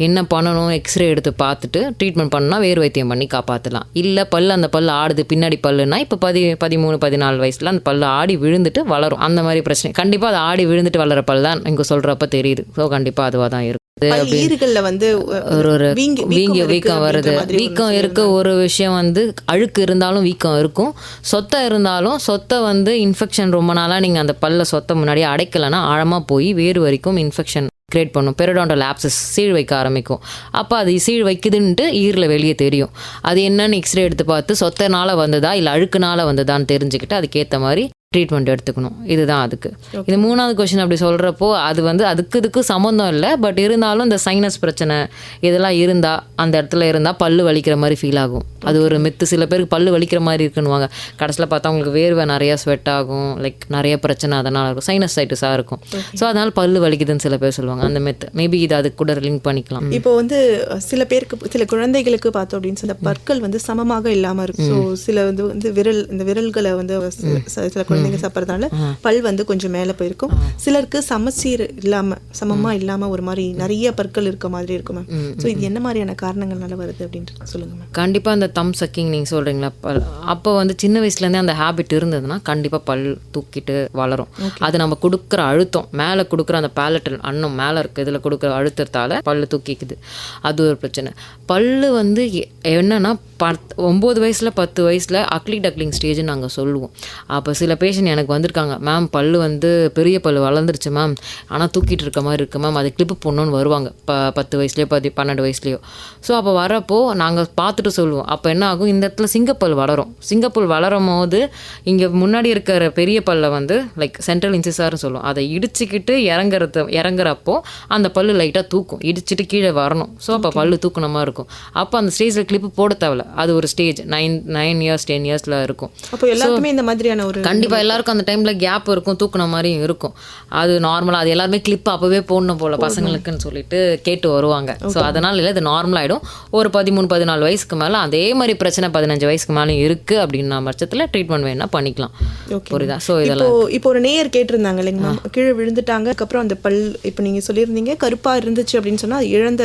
என்ன பண்ணணும், எக்ஸ்ரே எடுத்து பார்த்துட்டு ட்ரீட்மெண்ட் பண்ணால் வேறு வைத்தியம் பண்ணி காப்பாற்றலாம். இல்லை அந்த பல் ஆடுது, பின்னாடி பல்லுனா இப்போ 13 14 வயசில் அந்த பல் ஆடி விழுந்துட்டு வளரும். அந்த மாதிரி பிரச்சனை கண்டிப்பாக அது ஆடி விழுந்துட்டு வளர பல் தான் இங்கே சொல்கிறப்ப தெரியுது. ஸோ கண்டிப்பாக அதுவாக தான் இருக்கும். ஈறுகள்ல வந்து ஒரு வீக்கம் வருது. வீக்கம் இருக்க ஒரு விஷயம் வந்து அழுக்கு இருந்தாலும் வீக்கம் இருக்கும். சொத்தை இருந்தாலும் சொத்தை வந்து இன்ஃபெக்ஷன் ரொம்ப நாளாக நீங்கள் அந்த பல்ல சொத்தை முன்னாடி அடைக்கலைன்னா ஆழமாக போய் வேறு வரைக்கும் இன்ஃபெக்ஷன் கிரியேட் பண்ணும். பெரிடான்டல் ஆப்சஸ் சீழ் வைக்க ஆரம்பிக்கும். அப்போ அது சீழ் வைக்குதுன்ட்டு ஈரில் வெளியே தெரியும். அது என்னன்னு எக்ஸ்ரே எடுத்து பார்த்து சொத்தனால வந்ததா இல்லை அழுக்குனால வந்ததான்னு தெரிஞ்சுக்கிட்டு அதுக்கேற்ற மாதிரி ட்ரீட்மெண்ட் எடுத்துக்கணும். இதுதான் அதுக்கு. இது 3வது கொஸ்டின் அப்படி சொல்கிறப்போ அது வந்து இதுக்கு சம்மந்தம் இல்லை. பட் இருந்தாலும் இந்த சைனஸ் பிரச்சனை இதெல்லாம் இருந்தால், அந்த இடத்துல இருந்தால் பல்லு வலிக்கிற மாதிரி ஃபீல் ஆகும். அது ஒரு மித்து. சில பேருக்கு பல்லு வலிக்கிற மாதிரி இருக்குன்னுவாங்க. கடைசியில் பார்த்தா அவங்களுக்கு வேர்வை நிறையா ஸ்வெட் ஆகும், லைக் நிறைய பிரச்சனை அதனால் இருக்கும், சைனஸைட்டிஸாக இருக்கும். ஸோ அதனால் பல்லு வலிக்குதுன்னு சில பேர் சொல்லுவாங்க. அந்த மித்து மேபி இது அதுக்கு கூட லிங்க் பண்ணிக்கலாம். இப்போ வந்து சில பேருக்கு, சில குழந்தைகளுக்கு பார்த்தோம் அப்படின்னு சொன்ன பற்கள் வந்து சமமாக இல்லாமல் இருக்கும். ஸோ சில வந்து இந்த விரல்களை வந்து சில குழந்தைங்க சாப்பிட்றதுனால பல் வந்து கொஞ்சம் மேலே போயிருக்கும். சிலருக்கு சமச்சீர் சமமா இல்லாம ஒரு மாதிரி நிறைய பற்கள் இருக்க மாதிரி இருக்கும் மேம். ஸோ இது என்ன மாதிரியான காரணங்கள்னால வருது அப்படின்ட்டு சொல்லுங்க மேம். கண்டிப்பா இந்த தம் சக்கிங் நீங்க சொல்றீங்களா, அப்போ வந்து சின்ன வயசுலேருந்தே அந்த ஹேபிட் இருந்ததுன்னா கண்டிப்பா பல் தூக்கிட்டு வளரும். அது நம்ம கொடுக்குற அழுத்தம், மேலே கொடுக்குற அந்த பேலட்டல் அன்னம் மேலே இருக்க இதில் கொடுக்குற அழுத்தத்தால பல்லு தூக்கிக்குது. அது ஒரு பிரச்சனை. பல்லு வந்து என்னன்னா 9 வயசுல 10 வயசுல அக்லி டக்லிங் ஸ்டேஜ்னு நாங்கள் சொல்லுவோம். அப்போ சில பேஷண்ட் எனக்கு வந்திருக்காங்க, மேம் பல்லு வந்து பெரிய பல்லு வளர்ந்துருச்சு மேம், ஆனால் தூக்கிட்டு இருக்க மாதிரி இருக்கு மேம், அது கிளிப்பு போடணுன்னு வருவாங்க 10 வயசுலையோ 12 வயசுலையோ. ஸோ அப்போ வரப்போ நாங்கள் பார்த்துட்டு சொல்லுவோம். அப்போ என்ன ஆகும், இந்த இடத்துல சிங்கப்பல் வளரும். சிங்கப்பல் வளரும் போது இங்கே முன்னாடி இருக்கிற பெரிய பல்லை வந்து லைக் சென்ட்ரல் இன்சிசார்னு சொல்லுவோம், அதை இடிச்சுக்கிட்டு இறங்குறப்போ அந்த பல்லு லைட்டாக தூக்கும், இடிச்சிட்டு கீழே வரணும். ஸோ அப்போ பல்லு தூக்குன மாதிரி இருக்கும். அப்போ அந்த ஸ்டேஜில் கிளிப்பு போட தேவையில்ல. அது ஒரு ஸ்டேஜ் 9 இயர்ஸ் 10 இயர்ஸில் இருக்கும். அப்போ எல்லாருக்குமே இந்த மாதிரியான ஒரு கண்டிப்பாக எல்லாருக்கும் அந்த டைமில் கேப் இருக்கும், தூக்குன மாதிரியும் இருக்கும். அது நார்மலாக அது எல்லாருமே கிளிப் அப்போவே போடணும் போல் பசங்களுக்குன்னு சொல்லிட்டு கேட்டு வருவாங்க. ஸோ அதனால் இல்லை, இது நார்மலாகிடும். ஒரு 13-14 வயசுக்கு மேலே அதே மாதிரி பிரச்சனை 15 வயசுக்கு மேலே இருக்குது அப்படின்னா பட்சத்தில் ட்ரீட்மெண்ட் வேணால் பண்ணிக்கலாம். புரியுதா? ஸோ இதெல்லாம் இப்போ ஒரு நேயர் கேட்டிருந்தாங்க இல்லைங்களா, கீழே விழுந்துட்டாங்க, அதுக்கப்புறம் அந்த பல் இப்போ நீங்கள் சொல்லியிருந்தீங்க கருப்பாக இருந்துச்சு அப்படின்னு சொன்னால் அது இழந்த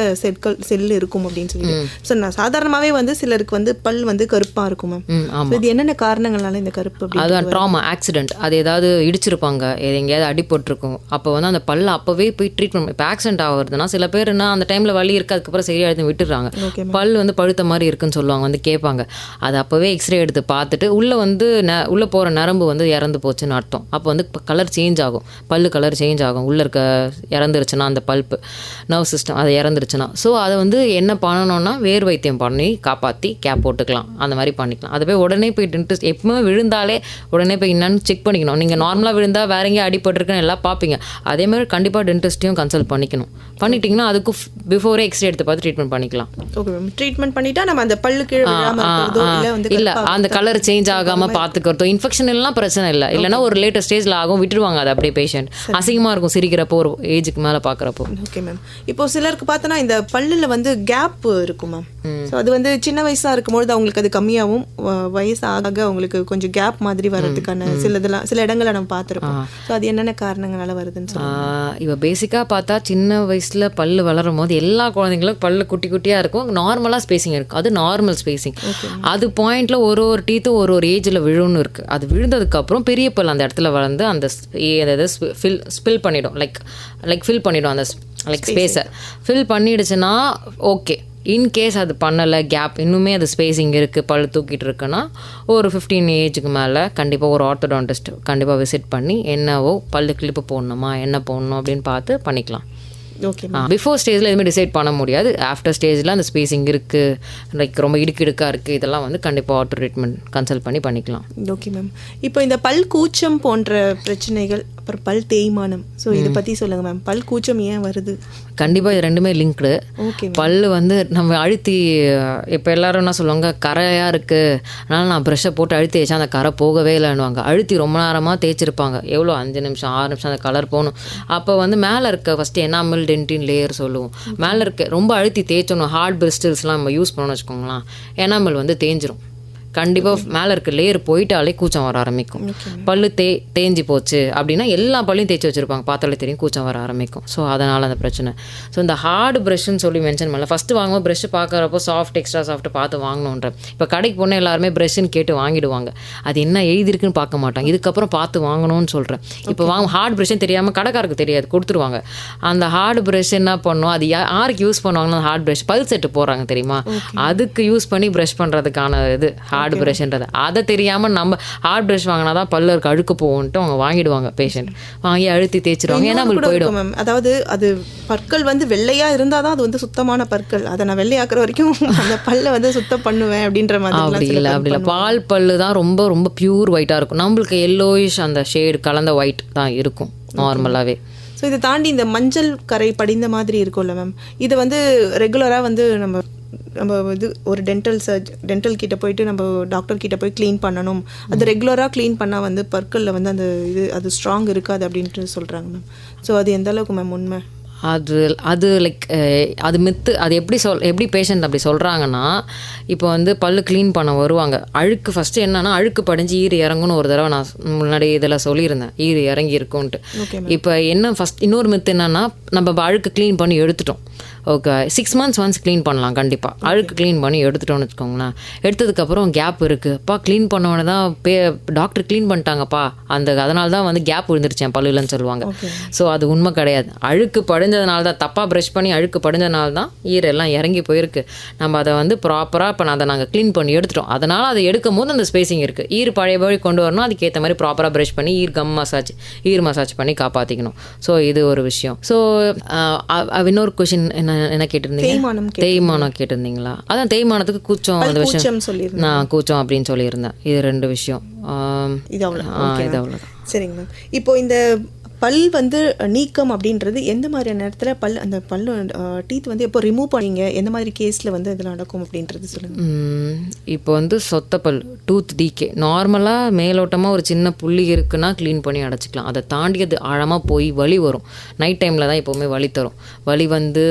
செல் இருக்கும் அப்படின்னு சொல்லி. ஸோ நான் சாதாரணமாகவே வந்து சிலருக்கு வந்து பல் வந்து கருப்பாக இருக்கும் மேம். இது என்னென்ன காரணங்களால இந்த கருப்பு? அதுதான் ட்ராமா, ஆக்சிடென்ட். அது ஏதாவது இடிச்சிருப்பாங்க, எங்கேயாவது அடிபட்டிருக்கும். அப்போ வந்து அந்த பல்ல அப்போவே போய் ட்ரீட்மெண்ட். இப்போ ஆக்சிடென்ட் ஆகுறதுனா சில பேர் என்ன அந்த டைமில் வலி இருக்குது, அதுக்கப்புறம் சரியாயிடுது விட்டுடுறாங்க. பல் வந்து பழுத்த மாதிரி இருக்குன்னு சொல்லுவாங்க, வந்து கேட்பாங்க. அது அப்போவே எக்ஸ்ரே எடுத்து பார்த்துட்டு உள்ளே போகிற நரம்பு வந்து இறந்து போச்சுன்னு அர்த்தம். அப்போ வந்து கலர் சேஞ்ச் ஆகும், பல்லு கலர் சேஞ்ச் ஆகும். உள்ளே இருக்க இறந்துருச்சுன்னா அந்த பல்ப்பு நர்வ் சிஸ்டம் அது இறந்துருச்சுன்னா. ஸோ அதை வந்து என்ன பண்ணணும்னா வேறு வைத்தியம் பண்ணி காப்பாற்றி கேப் போட்டுக்கலாம், அந்த மாதிரி பண்ணிக்கலாம். அதை போய் உடனே போய் டென்டிஸ்ட் எப்பவுமே விழுந்தாலே உடனே போய் என்னன்னு செக் பண்ணிக்கணும். நீங்கள் நார்மலாக விழுந்தால் வேற எங்கேயும் அடிபட்டிருக்குன்னு எல்லாம் பார்ப்பீங்க. அதேமாதிரி கண்டிப்பாக டென்டிஸ்ட்டையும் கன்சல்ட் பண்ணிக்கணும். பண்ணிட்டீங்கன்னா அதுக்கு பிஃபோரே எக்ஸ்ரே எடுத்து பார்த்து ட்ரீட்மெண்ட் பண்ணிக்கலாம். Okay ma'am. ட்ரீட்மெண்ட் பண்ணிட்டா நம்ம அந்த பல்லு கீழே இல்லை அந்த கலர் சேஞ்ச் ஆகாமல் பார்த்துக்கிறதோ, இன்ஃபெக்ஷன் எல்லாம் பிரச்சனை இல்லை. இல்லைன்னா ஒரு லேட்டர் ஸ்டேஜில் ஆகும், விட்டுருவாங்க. அது அப்படியே பேஷண்ட் அசிங்கமாக இருக்கும் சிரிக்கிறப்போ, ஒரு ஏஜுக்கு மேலே பார்க்குறப்போ. Okay ma'am. இப்போ சிலருக்கு பார்த்தோன்னா இந்த பல்லில் வந்து கேப் இருக்கும் மேம். ஸோ அது வந்து சின்ன வயசாக இருக்கும்போது அவங்களுக்கு அது கம்மியாகவும், வயசு ஆக அவங்களுக்கு கொஞ்சம் கேப் மாதிரி வர்றதுக்கான சில இடங்களை நம்ம பார்த்துருப்போம். ஸோ அது என்னென்ன காரணங்களால வருதுன்னு சொல்லுவாங்க. இப்போ பேசிக்காக பார்த்தா சின்ன வயசில் பல் வளரும் போது எல்லா குழந்தைங்களுக்கும் பல் குட்டி குட்டியாக இருக்கும், நார்மலாக ஸ்பேசிங் இருக்கும். அது நார்மல் ஸ்பேசிங். அது பாயிண்டில் ஒரு டீத்தும் ஒரு ஏஜில் விழுன்னு இருக்குது. அது விழுந்ததுக்கப்புறம் பெரிய பல் அந்த இடத்துல வளர்ந்து அந்த ஸ்பில் பண்ணிடும், லைக் ஃபில் பண்ணிடும் அந்த ஸ்பேஸை. Fill பண்ணிடுச்சுன்னா okay. இன்கேஸ் அது பண்ணலை, கேப் இன்னுமே அது ஸ்பேஸிங் இருக்குது, பல் தூக்கிட்டு இருக்குன்னா ஒரு 15 ஏஜுக்கு மேலே கண்டிப்பாக ஒரு ஆர்த்தோடான்டிஸ்ட் கண்டிப்பாக விசிட் பண்ணி என்னவோ பல்லு கிளிப்பு போடணுமா என்ன போடணும் அப்படின்னு பார்த்து பண்ணிக்கலாம். ஓகே. பிஃபோர் ஸ்டேஜில் எதுவுமே டிசைட் பண்ண முடியாது. ஆஃப்டர் ஸ்டேஜில் அந்த ஸ்பேஸிங் இருக்குது, லைக் ரொம்ப இடுக்காக இருக்குது, இதெல்லாம் வந்து கண்டிப்பாக ஆர்த்தோ ட்ரீட்மெண்ட் கன்சல்ட் பண்ணி பண்ணிக்கலாம். Okay ma'am. இப்போ இந்த பல் கூச்சம் போன்ற பிரச்சனைகள், அப்புறம் பல் தேய்மானம், ஸோ இதை பற்றி சொல்லுங்கள் மேம். பல் கூச்சம் ஏன் வருது? கண்டிப்பாக இது ரெண்டுமே லிங்க்டு. ஓகே. பல் வந்து நம்ம அழுத்தி, இப்போ எல்லோரும் என்ன சொல்லுவாங்க, கரையாக இருக்குது அதனால் நான் ப்ரெஷ்ஷை போட்டு அழுத்தி தேய்ச்சா அந்த கரை போகவே இல்லைன்னுவாங்க. அழுத்தி ரொம்ப நேரமாக தேய்ச்சிருப்பாங்க, எவ்வளோ 5 நிமிஷம் 6 நிமிஷம் அந்த கலர் போகணும். அப்போ வந்து மேலே இருக்க ஃபஸ்ட்டு எனாமல் டென்டின் லேயர் சொல்லுவோம், மேலே இருக்க ரொம்ப அழுத்தி தேய்ச்சணும். ஹார்ட் பிரிஸ்டல்ஸ்லாம் நம்ம யூஸ் பண்ணணும்னு வச்சுக்கோங்களேன், எனாமல் வந்து தேஞ்சிரும். கண்டிப்பாக மேலே இருக்க லேயர் போயிட்டாலே கூச்சம் வர ஆரம்பிக்கும். பல்லு தேஞ்சி போச்சு அப்படின்னா எல்லா பல்லையும் தேய்ச்சி வச்சுருப்பாங்க, பார்த்தாலே தெரியும், கூச்சம் வர ஆரம்பிக்கும். ஸோ அதனால் அந்த பிரச்சனை. ஸோ இந்த ஹார்டு ப்ரஷ்ன்னு சொல்லி மென்ஷன் பண்ணல. ஃபஸ்ட்டு வாங்கும்போது ப்ரஷ் பார்க்குறப்போ சாஃப்ட், எக்ஸ்ட்ரா சாஃப்ட் பார்த்து வாங்கணுன்ற. இப்போ கடைக்கு போனால் எல்லாருமே ப்ரஷ்ன்னு கேட்டு வாங்கிடுவாங்க. அது என்ன எழுதிருக்குன்னு பார்க்க மாட்டாங்க. இதுக்கப்புறம் பார்த்து வாங்கணும்னு சொல்கிறேன். இப்போ ஹார்ட் ப்ரஷ்ன்னு தெரியாமல் கடைக்காருக்கு தெரியாது, கொடுத்துருவாங்க. அந்த ஹார்டு ப்ரஷ் என்ன பண்ணும், அது யாருக்கு யூஸ் பண்ணுவாங்கன்னா அந்த ஹார்ட் ப்ரஷ் பல் செட்டு போடுறாங்க தெரியுமா, அதுக்கு யூஸ் பண்ணி ப்ரஷ் பண்ணுறதுக்கான இது ஹார்ட் ப்ரஷ்ன்றது. அதை தெரியாமல் நம்ம ஹார்ட் ப்ரஷ் வாங்கினா தான் பல்ல இருக்க அழுக்கு போகும்ட்டு அவங்க வாங்கிடுவாங்க. பேஷண்ட் வாங்கி அழுத்தி தேய்ச்சிருவாங்க, ஏன்னா நம்மளுக்கு போயிடும். மேம், அதாவது அது பற்கள் வந்து வெள்ளையாக இருந்தால் தான் அது வந்து சுத்தமான பற்கள். அதை நான் வெள்ளையாக்குற வரைக்கும் அந்த பல்லை வந்து சுத்தம் பண்ணுவேன் அப்படின்ற மாதிரி. அப்படி இல்லை. பால் பல்லு தான் ரொம்ப ரொம்ப பியூர் ஒயிட்டாக இருக்கும். நம்மளுக்கு எல்லோயிஷ் அந்த ஷேடு கலந்த ஒயிட் தான் இருக்கும் நார்மலாகவே. ஸோ இதை தாண்டி இந்த மஞ்சள் கரை படிந்த மாதிரி இருக்கும்ல மேம், இதை வந்து ரெகுலராக வந்து நம்ம இது ஒரு டென்டல் கிட்ட போயிட்டு நம்ம டாக்டர் கிட்ட போய் க்ளீன் பண்ணணும். அது ரெகுலராக க்ளீன் பண்ணால் வந்து பற்களில் வந்து அந்த அது ஸ்ட்ராங் இருக்காது அப்படின்ட்டு சொல்கிறாங்க மேம். ஸோ அது எந்த அளவுக்கு மேம் உண்மை? அது லைக் அது மித்து. அது எப்படி பேஷண்ட் அப்படி சொல்கிறாங்கன்னா, இப்போ வந்து பல்லு க்ளீன் பண்ண வருவாங்க, அழுக்கு ஃபஸ்ட்டு என்னன்னா அழுக்கு படிஞ்சு ஈறு இறங்குன்னு ஒரு தடவை நான் முன்னாடி இதில் சொல்லியிருந்தேன், ஈறு இறங்கி இருக்கும்ன்ட்டு. இப்போ என்ன ஃபஸ்ட் இன்னொரு மித்து என்னன்னா, நம்ம அழுக்கு க்ளீன் பண்ணி எடுத்துட்டோம், ஓகே 6 months ஒன்ஸ் க்ளீன் பண்ணலாம். கண்டிப்பாக அழுக்கு க்ளீன் பண்ணி எடுத்துட்டோம்னு வச்சுக்கோங்களேன். எடுத்ததுக்கப்புறம் கேப் இருக்குப்பா, க்ளீன் பண்ணவொடனே தான் டாக்டர் க்ளீன் பண்ணிட்டாங்கப்பா, அதனால தான் வந்து கேப் விழுந்துருச்சேன் பல்லுலன்னு சொல்லுவாங்க. ஸோ அது உண்மை கிடையாது. அழுக்கு படிஞ்சதுனால தான், தப்பாக ப்ரஷ் பண்ணி அழுக்கு படிஞ்சதுனால தான் ஈரெல்லாம் இறங்கி போயிருக்கு. நம்ம அதை வந்து ப்ராப்பராக இப்போ அதை நாங்கள் க்ளீன் பண்ணி எடுத்துட்டோம். அதனால் அதை எடுக்கும் போது அந்த ஸ்பேசிங் இருக்குது. ஈர் பழையபடி கொண்டு வரணும், அதுக்கேற்ற மாதிரி ப்ராப்பராக ப்ரஷ் பண்ணி ஈர் மசாஜ் பண்ணி காப்பாற்றிக்கணும். ஸோ இது ஒரு விஷயம். ஸோ இன்னொரு கொஷின் என்ன கேட்டிருந்தீங்க? தேய்மானம் கேட்டிருந்தீங்களா? அதான் தேய்மானத்துக்கு கூச்சம், அந்த விஷயம் நான் கூச்சம் அப்படின்னு சொல்லியிருந்தேன். இது 2 விஷயம். இது அவ்வளோதான். சரிங்க மேம். இப்போ இந்த பல் வந்து நீக்கம் அப்படின்றது எந்த மாதிரியான நேரத்தில் அந்த பல்லு டீத் வந்து எப்போ ரிமூவ் பண்ணீங்க, எந்த மாதிரி கேஸில் வந்து இதில் நடக்கும் அப்படின்றது சொல்லுங்கள். இப்போ வந்து சொத்த பல், டூத் டீகே, நார்மலாக மேலோட்டமாக ஒரு சின்ன புள்ளி இருக்குன்னா க்ளீன் பண்ணி அடைச்சிக்கலாம். அதை தாண்டி அது ஆழமாக போய் வலி வரும். நைட் டைமில் தான் எப்போவுமே வலி தரும். வலி வந்து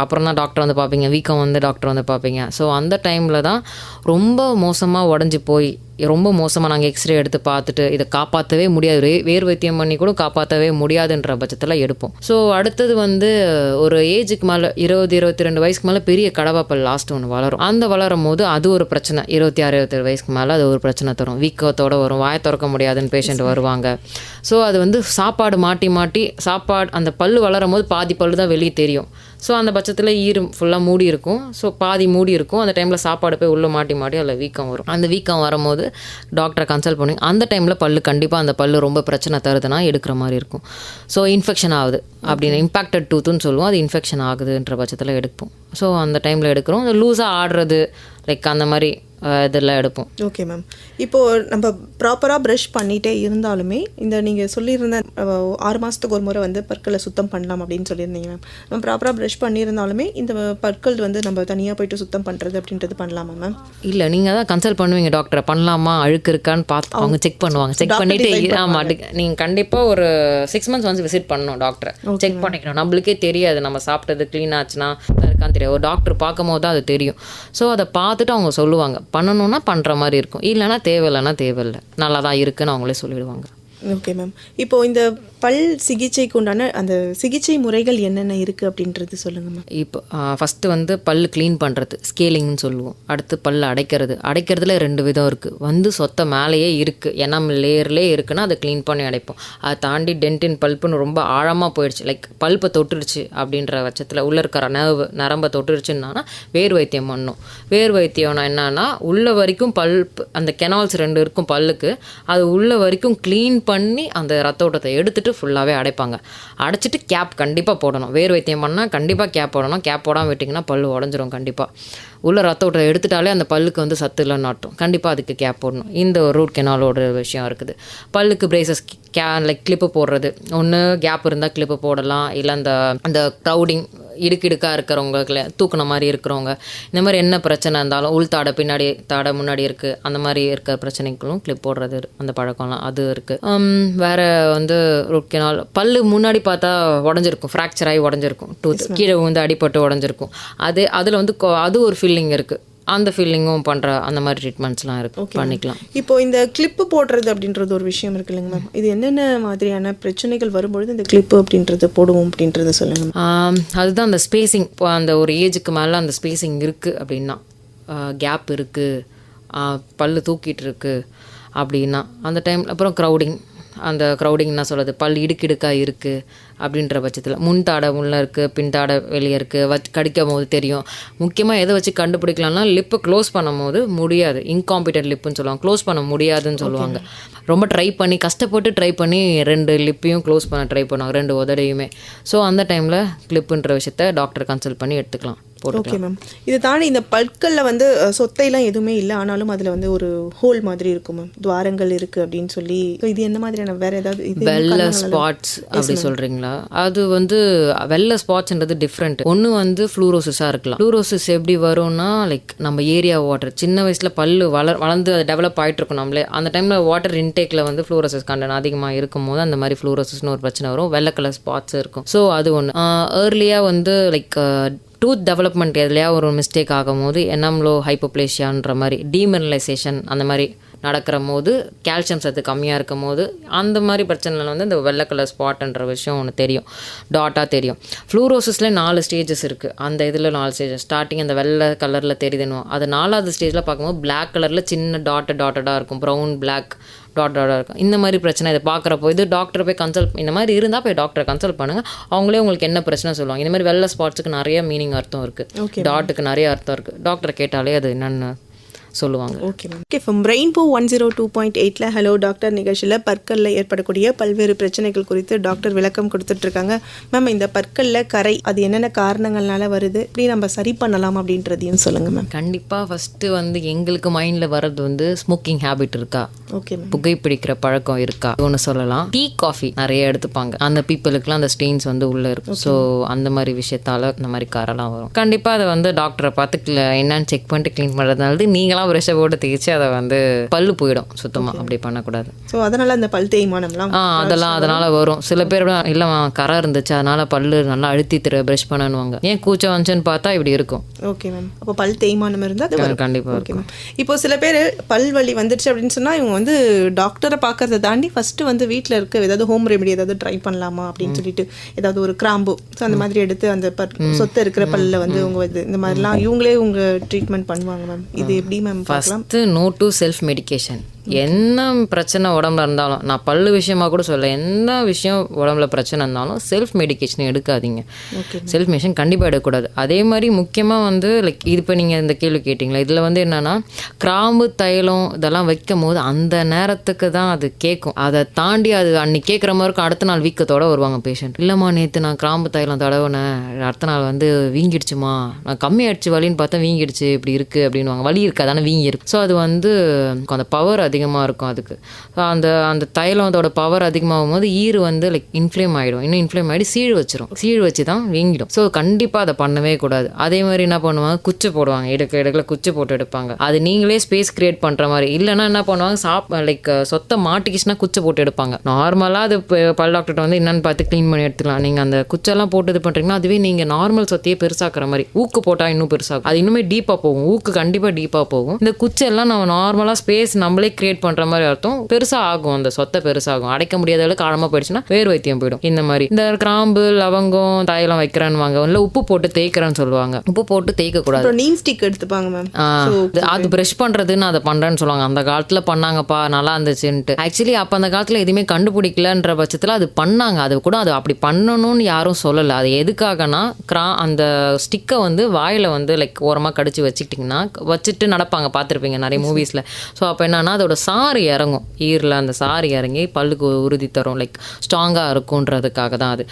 அப்புறம் தான் டாக்டர் வந்து பார்ப்பீங்க, வீக்கம் வந்து டாக்டர் வந்து பார்ப்பீங்க. ஸோ அந்த டைமில் தான் ரொம்ப மோசமாக உடஞ்சி போய் ரொம்ப மோசமாக நாங்கள் எக்ஸ்ரே எடுத்து பார்த்துட்டு இதை காப்பாற்றவே முடியாது, வேறு வைத்தியம் பண்ணி கூட காப்பாற்றவே முடியாதுன்ற பட்சத்தில் எடுப்போம். ஸோ அடுத்தது வந்து ஒரு ஏஜுக்கு மேலே 20-22 வயசுக்கு மேலே பெரிய கடவாப்பல் லாஸ்ட் ஒன்று வளரும். அந்த வளரும் போது அது ஒரு பிரச்சனை. 26-27 வயசுக்கு மேலே அது ஒரு பிரச்சனை தரும். வீக்கத்தோடு வரும், வாயை திறக்க முடியாதுன்னு பேஷண்ட் வருவாங்க. ஸோ அது வந்து சாப்பாடு மாட்டி சாப்பாடு அந்த பல் வளரும் போது பாதி பல் தான் வெளியே தெரியும். ஸோ அந்த பட்சத்தில் ஈரு ஃபுல்லாக மூடி இருக்கும். ஸோ பாதி மூடி இருக்கும். அந்த டைமில் சாப்பாடு போய் உள்ளே மாட்டி அதில் வீக்கம் வரும். அந்த வீக்கம் வரும்போது டாக்டரை கன்சல்ட் பண்ணி அந்த டைமில் பல்லு கண்டிப்பாக அந்த பல்லு ரொம்ப பிரச்சனை தருதுன்னா எடுக்கிற மாதிரி இருக்கும். ஸோ இன்ஃபெக்ஷன் ஆகுது அப்படின்னு இம்பேக்டட் டூத்துன்னு சொல்லுவோம். அது இன்ஃபெக்ஷன் ஆகுதுன்ற பட்சத்தில் எடுப்போம். ஸோ அந்த டைமில் எடுக்கிறோம். லூஸாக ஆடுறது லைக் அந்த மாதிரி இதெல்லாம் எடுப்போம். Okay ma'am. இப்போது நம்ம ப்ராப்பராக ப்ரஷ் பண்ணிகிட்டே இருந்தாலுமே இந்த நீங்கள் சொல்லியிருந்த 6 மாதத்துக்கு ஒரு முறை வந்து பற்களை சுத்தம் பண்ணலாம் அப்படின்னு சொல்லியிருந்தீங்க மேம். நம்ம ப்ராப்பராக ப்ரஷ் பண்ணியிருந்தாலுமே இந்த பற்கள் வந்து நம்ம தனியாக போய்ட்டு சுத்தம் பண்ணுறது அப்படின்றது பண்ணலாமா மேம்? இல்லை, நீங்கள் தான் கன்சல்ட் பண்ணுவீங்க டாக்டரை, பண்ணலாமா அழுக்கு இருக்கான்னு பார்த்து அவங்க செக் பண்ணுவாங்க. செக் பண்ணிவிட்டு நீங்கள் கண்டிப்பாக ஒரு 6 months வந்து விசிட் பண்ணணும் டாக்டரை, செக் பண்ணிக்கணும். நம்மளுக்கே தெரியாது நம்ம சாப்பிட்டது க்ளீன் ஆச்சுன்னா இருக்கான்னு தெரியாது. ஒரு டாக்டர் பார்க்கும் போது தான் அது தெரியும். ஸோ அதை பார்த்துட்டு அவங்க சொல்லுவாங்க பண்ணணும்னா பண்ணுற மாதிரி இருக்கும், இல்லைன்னா தேவையில்லைன்னா தேவையில்லை, நல்லா தான் இருக்குன்னு அவங்களே சொல்லிடுவாங்க. Okay ma'am. இப்போது இந்த பல் சிகிச்சைக்கு உண்டான அந்த சிகிச்சை முறைகள் என்னென்ன இருக்குது அப்படின்றது சொல்லுங்கள் மேம். இப்போ ஃபஸ்ட்டு வந்து பல் க்ளீன் பண்ணுறது ஸ்கேலிங்னு சொல்லுவோம். அடுத்து பல் அடைக்கிறதுல 2 விதம் இருக்குது. சொத்த மேலேயே இருக்குது, எனம் லேயர்லேயே இருக்குன்னா அதை க்ளீன் பண்ணி அடைப்போம். அதை தாண்டி டென்டின் பல்ப்புன்னு ரொம்ப ஆழமாக போயிடுச்சு, லைக் பல்ப்பை தொட்டுடுச்சு அப்படின்ற பட்சத்தில் உள்ளே இருக்கிற நரம்பை தொட்டுடுச்சுன்னா வேர் வைத்தியம் பண்ணணும். வேர் வைத்தியம்னா என்னன்னா உள்ள வரைக்கும் பல்ப் அந்த கெனால்ஸ் 2 இருக்கும் பல்லுக்கு, அது உள்ள வரைக்கும் க்ளீன் பண்ணி அந்த ரத்த ஓட்டத்தை எடுத்துட்டு ஃபுல்லாகவே அடைப்பாங்க. அடைச்சிட்டு கேப் கண்டிப்பாக போடணும். வேர் வைத்தியம் பண்ணால் கண்டிப்பாக கேப் போடணும். கேப் போடாமல் விட்டிங்கன்னா பல் உடஞ்சிரும். கண்டிப்பாக உள்ள ரத்த ஓட்டத்தை எடுத்துட்டாலே அந்த பல்லுக்கு வந்து சத்து இல்லைன்னு அர்த்தம். கண்டிப்பாக அதுக்கு கேப் போடணும். இந்த ஒரு ரூட் கெனாலோட விஷயம் இருக்குது. பல்லுக்கு பிரேசஸ் லைக் கிளிப்பு போடுறது, ஒன்று கேப் இருந்தால் கிளிப்பு போடலாம், இல்லை அந்த க்ரௌடிங் இடுக்கிடுக்காக இருக்கிறவங்களுக்கு தூக்குன மாதிரி இருக்கிறவங்க, இந்த மாதிரி என்ன பிரச்சனை இருந்தாலும் உள் தாடை பின்னாடி தாடை முன்னாடி இருக்குது அந்த மாதிரி இருக்கிற பிரச்சனைகளும் கிளிப் போடுறது அந்த பழக்கம்லாம் அது இருக்குது. வேறு வந்து ரூட் கெனால் பல்லு முன்னாடி பார்த்தா உடஞ்சிருக்கும், ஃப்ராக்சர் ஆகி உடஞ்சிருக்கும், டூத் கீழே வந்து அடிபட்டு உடஞ்சிருக்கும். அதில் வந்து அது ஒரு ஃபீலிங் இருக்குது. அந்த ஃபீலிங்கும் பண்ணுற அந்த மாதிரி ட்ரீட்மெண்ட்ஸ்லாம் இருக்குது, பண்ணிக்கலாம். இப்போது இந்த கிளிப்பு போடுறது அப்படின்றது ஒரு விஷயம் இருக்குது இல்லைங்க மேம், இது என்னென்ன மாதிரியான பிரச்சனைகள் வரும்பொழுது இந்த கிளிப்பு அப்படின்றது போடுவோம் அப்படின்றத சொல்லுங்கள். அதுதான் அந்த ஸ்பேசிங். இப்போ அந்த ஒரு ஏஜுக்கு மேலே அந்த ஸ்பேசிங் இருக்குது அப்படின்னா, கேப் இருக்குது, பல் தூக்கிட்டு இருக்கு அப்படின்னா அந்த டைம். அப்புறம் அந்த க்ரௌடிங் என்ன சொல்கிறது, பல் இடுக்கிடுக்காக இருக்குது அப்படின்ற பட்சத்தில் முன் தாடை உள்ளே இருக்குது, பின் தாடை வெளியே இருக்குது, கடிக்கும் போது தெரியும். முக்கியமாக எதை வச்சு கண்டுபிடிக்கலாம்னா லிப்பை க்ளோஸ் பண்ணும் போது முடியாது, இன்காம்பிட்டட் லிப்புன்னு சொல்லுவாங்க, க்ளோஸ் பண்ண முடியாதுன்னு சொல்லுவாங்க. ரொம்ப கஷ்டப்பட்டு ட்ரை பண்ணி 2 லிப்பையும் க்ளோஸ் பண்ண ட்ரை பண்ணுவாங்க, 2 உதடையுமே. ஸோ அந்த டைமில் கிளிப்புன்ற விஷயத்த டாக்டர் கன்சல்ட் பண்ணி எடுத்துக்கலாம். Okay ma'am. இதை தாண்டி இந்த பற்களில் வந்து சொத்தையெல்லாம் எதுவுமே இல்லை, ஆனாலும் அதில் வந்து ஒரு ஹோல் மாதிரி இருக்கும் மேம், துவாரங்கள் இருக்குது அப்படின்னு சொல்லி, இது என்ன மாதிரியான வேறு ஏதாவது வெள்ளை ஸ்பாட்ஸ் அப்படி சொல்கிறீங்களா? அது வந்து வெள்ளை ஸ்பாட்ஸ்ன்றது டிஃப்ரெண்ட். ஒன்று வந்து ஃப்ளூரோசிஸாக இருக்கலாம். ஃப்ளூரோசிஸ் எப்படி வரும்னா, லைக் நம்ம ஏரியா வாட்டர் சின்ன வயசில் பல்லு வளர்ந்து அது டெவலப் ஆகிட்டு இருக்கும் நம்மளே, அந்த டைமில் வாட்டர் இன்டேக்கில் வந்து ஃப்ளூரோசிஸ் கண்டென்ட் அதிகமாக இருக்கும் போது அந்த மாதிரி ஃப்ளூரோசிஸ்னு ஒரு பிரச்சனை வரும், வெள்ளை கலர் ஸ்பாட்ஸ் இருக்கும். ஸோ அது ஒன்று. ஏர்லியாக வந்து லைக் டூத் டெவலப்மெண்ட் எதுலையா ஒரு மிஸ்டேக் ஆகும் போது என்எம்லோ ஹைப்போப்ளேஷியான்ற மாதிரி டீமினலைசேஷன் அந்த மாதிரி நடக்கிற போது, கால்சியம் சத்து கம்மியாக இருக்கும் போது அந்த மாதிரி பிரச்சனைகள் வந்து இந்த வெள்ளை கலர் ஸ்பாட்ன்ற விஷயம் ஒன்று தெரியும், டாட்டாக தெரியும். ஃப்ளூரோசிஸில் 4 ஸ்டேஜஸ் இருக்குது. அந்த இதில் 4 ஸ்டேஜஸ். ஸ்டார்டிங் அந்த வெள்ளை கலரில் தெரியுதுன்னு, அது 4வது ஸ்டேஜில் பார்க்கும்போது பிளாக் கலரில் சின்ன டாட்டடாக இருக்கும், ப்ரௌன் பிளாக் டாட்டாக இருக்கும். இந்த மாதிரி பிரச்சனை இதை பார்க்குறப்போ இது டாக்டரை போய் இந்த மாதிரி இருந்தால் போய் டாக்டரை கன்சல்ட் பண்ணுங்கள், அவங்களே உங்களுக்கு என்ன பிரச்சனை சொல்லுவாங்க. இந்த மாதிரி வெள்ளை ஸ்பாட்ஸுக்கு நிறைய மீனிங் அர்த்தம் இருக்குது, டாட்டுக்கு நிறைய அர்த்தம் இருக்குது. டாக்டரை கேட்டாலே அது என்னென்னு சொல்லுவாங்க. Okay ma'am. Okay, from Rainbow 102.8ல ஹலோ டாக்டர் நிகழ்ச்சியில் பற்களில் ஏற்படக்கூடிய பல்வேறு பிரச்சனைகள் குறித்து டாக்டர் விளக்கம் கொடுத்துட்ருக்காங்க. மேம், இந்த பற்களில் கரை அது என்னென்ன காரணங்கள்னால வருது, இப்படி நம்ம சரி பண்ணலாம் அப்படின்றதையும் சொல்லுங்கள் மேம். கண்டிப்பாக ஃபஸ்ட்டு வந்து எங்களுக்கு மைண்டில் வர்றது வந்து ஸ்மோக்கிங் ஹேபிட் இருக்கா, ஓகே மேம், புகைப்பிடிக்கிற பழக்கம் இருக்கா, ஒன்று சொல்லலாம். டீ காஃபி நிறைய எடுத்துப்பாங்க, அந்த பீப்புளுக்குலாம் அந்த ஸ்டெயின்ஸ் வந்து உள்ளே இருக்கும். ஸோ அந்த மாதிரி விஷயத்தால் இந்த மாதிரி கரெல்லாம் வரும். கண்டிப்பாக அதை வந்து டாக்டரை பார்த்து என்னன்னு செக் பண்ணிட்டு க்ளீன் பண்ணுறதுனால நீங்களாம் ப்ரெஷ்ஷை போட்டு தேய்ச்சி அதை வந்து பல்லு போயிடும் சுத்தமாக. அப்படி பண்ணக்கூடாது. ஸோ அதனால் அந்த பல் தேய்மானம்லாம் அதனால் வரும். சில பேர் இல்லைம்மா கரை இருந்துச்சு அதனால் பல்லு நல்லா அழுத்தி ப்ரஷ் பண்ணணுவாங்க, ஏன் கூச்சம் வந்துச்சுன்னு பார்த்தா இப்படி இருக்கும். Okay ma'am. அப்போ பல் தேய்மானம் இருந்தால் கண்டிப்பாக இருக்கும். இப்போ சில பேர் பல் வலி வந்துடுச்சு அப்படின்னு சொன்னால் இவங்க வந்து டாக்டரை பார்க்கறத தாண்டி ஃபஸ்ட்டு வந்து வீட்டில் இருக்க ஏதாவது ஹோம் ரெமெடி ஏதாவது ட்ரை பண்ணலாமா அப்படின்னு சொல்லிட்டு ஏதாவது ஒரு கிராம்பு அந்த மாதிரி எடுத்து அந்த சொத்தை இருக்கிற பல்லில் வந்து உங்க இந்த மாதிரிலாம் இவங்களே உங்க ட்ரீட்மெண்ட் பண்ணுவாங்க மேம். இது எப்படி ma'am? First no to self medication. என்ன பிரச்சனை உடம்புல இருந்தாலும், நான் பல்லு விஷயமாக கூட சொல்ல, எந்த விஷயம் உடம்புல பிரச்சனை இருந்தாலும் செல்ஃப் மெடிகேஷன் எடுக்காதீங்க. செல்ஃப் மெடிகேஷன் கண்டிப்பாக எடுக்கக்கூடாது. அதே மாதிரி முக்கியமாக வந்து லைக் இது இப்போ நீங்கள் இந்த கேள்வி கேட்டிங்களா, இதில் வந்து என்னென்னா கிராம்பு தைலம் இதெல்லாம் வைக்கும் போது அந்த நேரத்துக்கு தான் அது கேட்கும். அதை தாண்டி அது அன்னைக்கு கேட்குற மாதிரி இருக்கும், அடுத்த நாள் வீக்கத்தோடு வருவாங்க பேஷண்ட். இல்லைம்மா நேற்று நான் கிராம்பு தைலம் தடவுனேன், அடுத்த நாள் வந்து வீங்கிடுச்சுமா, நான் கம்மியாகிடுச்சு வலின்னு பார்த்தா வீங்கிடுச்சு, இப்படி இருக்குது அப்படின்வாங்க. வலி இருக்காது ஆனால் வீங்கி இருக்கு. ஸோ அது வந்து அந்த பவர் அதிகம் அதிகமாக இருக்கும் அதுக்கு. ஸோ அந்த அந்த தைலம் அதோட பவர் அதிகமாகும் போது ஈறு வந்து லைக் இன்ஃப்ளேம் ஆகிடும், இன்னும் இன்ஃப்ளேம் ஆகிடும், சீழ் வச்சிரும், சீழ் வச்சு தான் வீங்கிடும். ஸோ கண்டிப்பாக அதை பண்ணவே கூடாது. அதே மாதிரி என்ன பண்ணுவாங்க, குச்சி போடுவாங்க, இடத்துல குச்சி போட்டு எடுப்பாங்க. அது நீங்களே ஸ்பேஸ் கிரியேட் பண்ணுற மாதிரி. இல்லைன்னா என்ன பண்ணுவாங்க, லைக் சொத்தை மாட்டிக்கிச்சுன்னா குச்சி போட்டு எடுப்பாங்க. நார்மலாக அது பல் டாக்டர்கிட்ட வந்து என்னென்னு பார்த்து க்ளீன் பண்ணி எடுத்துக்கலாம். நீங்கள் அந்த குச்செல்லாம் போட்டு இது பண்ணுறீங்கன்னா அதுவே நீங்கள் நார்மல் சொத்தையே பெருசாக்குற மாதிரி. ஊக்கு போட்டால் இன்னும் பெருசாகும், அது இன்னுமே டீப்பாக போகும், ஊக்கு கண்டிப்பாக டீப்பாக போகும். இந்த குச்செல்லாம் நம்ம நார்மலாக ஸ்பேஸ் நம்மளே கிரியேட் பண்ணுற மாதிரி அர்த்தம், பெருசாக ஆகும், அந்த சொத்தை பெருசாகும். அடைக்க முடியாத அளவுக்கு ஆழமாக போயிடுச்சுன்னா வேறு வைத்தியம் போயிடும். இந்த மாதிரி இந்த கிராம்பு லவங்கம் தைலம் வைக்கிறேன்னு வாங்க, இல்லை உப்பு போட்டு தேய்க்கிறேன்னு சொல்லுவாங்க. உப்பு போட்டு தேய்க்க கூடாது. நீம் ஸ்டிக் எடுத்துப்பாங்க மேம். அது ப்ரஷ் பண்ணுறதுன்னு அதை பண்ணுறேன்னு சொல்லுவாங்க. அந்த காலத்தில் பண்ணாங்கப்பா, நல்லா இருந்துச்சுன்ட்டு. ஆக்சுவலி அப்போ அந்த காலத்தில் எதுவுமே கண்டுபிடிக்கலன்ற பட்சத்தில் அது பண்ணாங்க. அது கூட அது அப்படி பண்ணணும்னு யாரும் சொல்லலை. அது எதுக்காகனா அந்த ஸ்டிக்கை வந்து வாயில் வந்து லைக் ஓரமாக கடிச்சு வச்சுட்டு நடப்பாங்க, பார்த்துருப்பீங்க நிறைய மூவிஸில். ஸோ அப்போ என்னன்னா அதோட சாறு இறங்கும் ஈரில், அந்த சாறு இறங்கி பல்லுக்கு உறுதி தரும், லைக் ஸ்ட்ராங்காக இருக்குன்றதுக்காக தான் அது.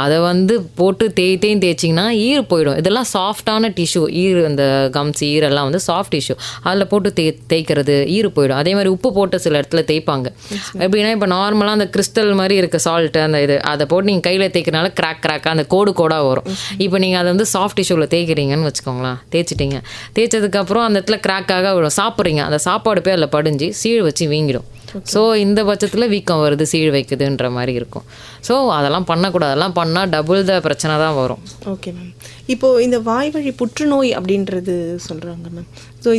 அதை வந்து போட்டு தேய்ச்சிங்கன்னா ஈர் போயிடும். இதெல்லாம் சாஃப்டான டிஷ்யூ, ஈர் அந்த கம்ஸ் ஈரெல்லாம் வந்து சாஃப்ட் டிஷ்யூ, அதில் போட்டு தேய்க்கிறது ஈர் போயிடும். அதே மாதிரி உப்பு போட்டு சில இடத்துல தேய்ப்பாங்க. எப்படின்னா இப்போ நார்மலாக அந்த கிறிஸ்டல் மாதிரி இருக்க சால்ட்டு அந்த இது அதை போட்டு நீங்கள் கையில் தேய்க்கிறனால கிராக்காக அந்த கோடாக வரும். இப்போ நீங்கள் அதை வந்து சாஃப்ட் டிஷ்யூவில் தேய்க்கிறீங்கன்னு வச்சுக்கோங்களேன், தேய்ச்சதுக்கப்புறம் அந்த இடத்துல கிராக்காக விடும். சாப்பிட்றீங்க, அந்த சாப்பாடு போய் அதில் படிஞ்சு சீழ் வச்சு வீங்கிடும். ஸோ இந்த பட்சத்தில் வீக்கம் வருது, சீழ் வைக்குதுன்ற மாதிரி இருக்கும். ஸோ அதெல்லாம் பண்ணக்கூடாது. அதெல்லாம் பண்ணால் டபுள் த பிரச்சனை தான் வரும். Okay ma'am. இப்போது இந்த வாய்வழி புற்றுநோய் அப்படின்றது சொல்கிறாங்க மேம். ஸோ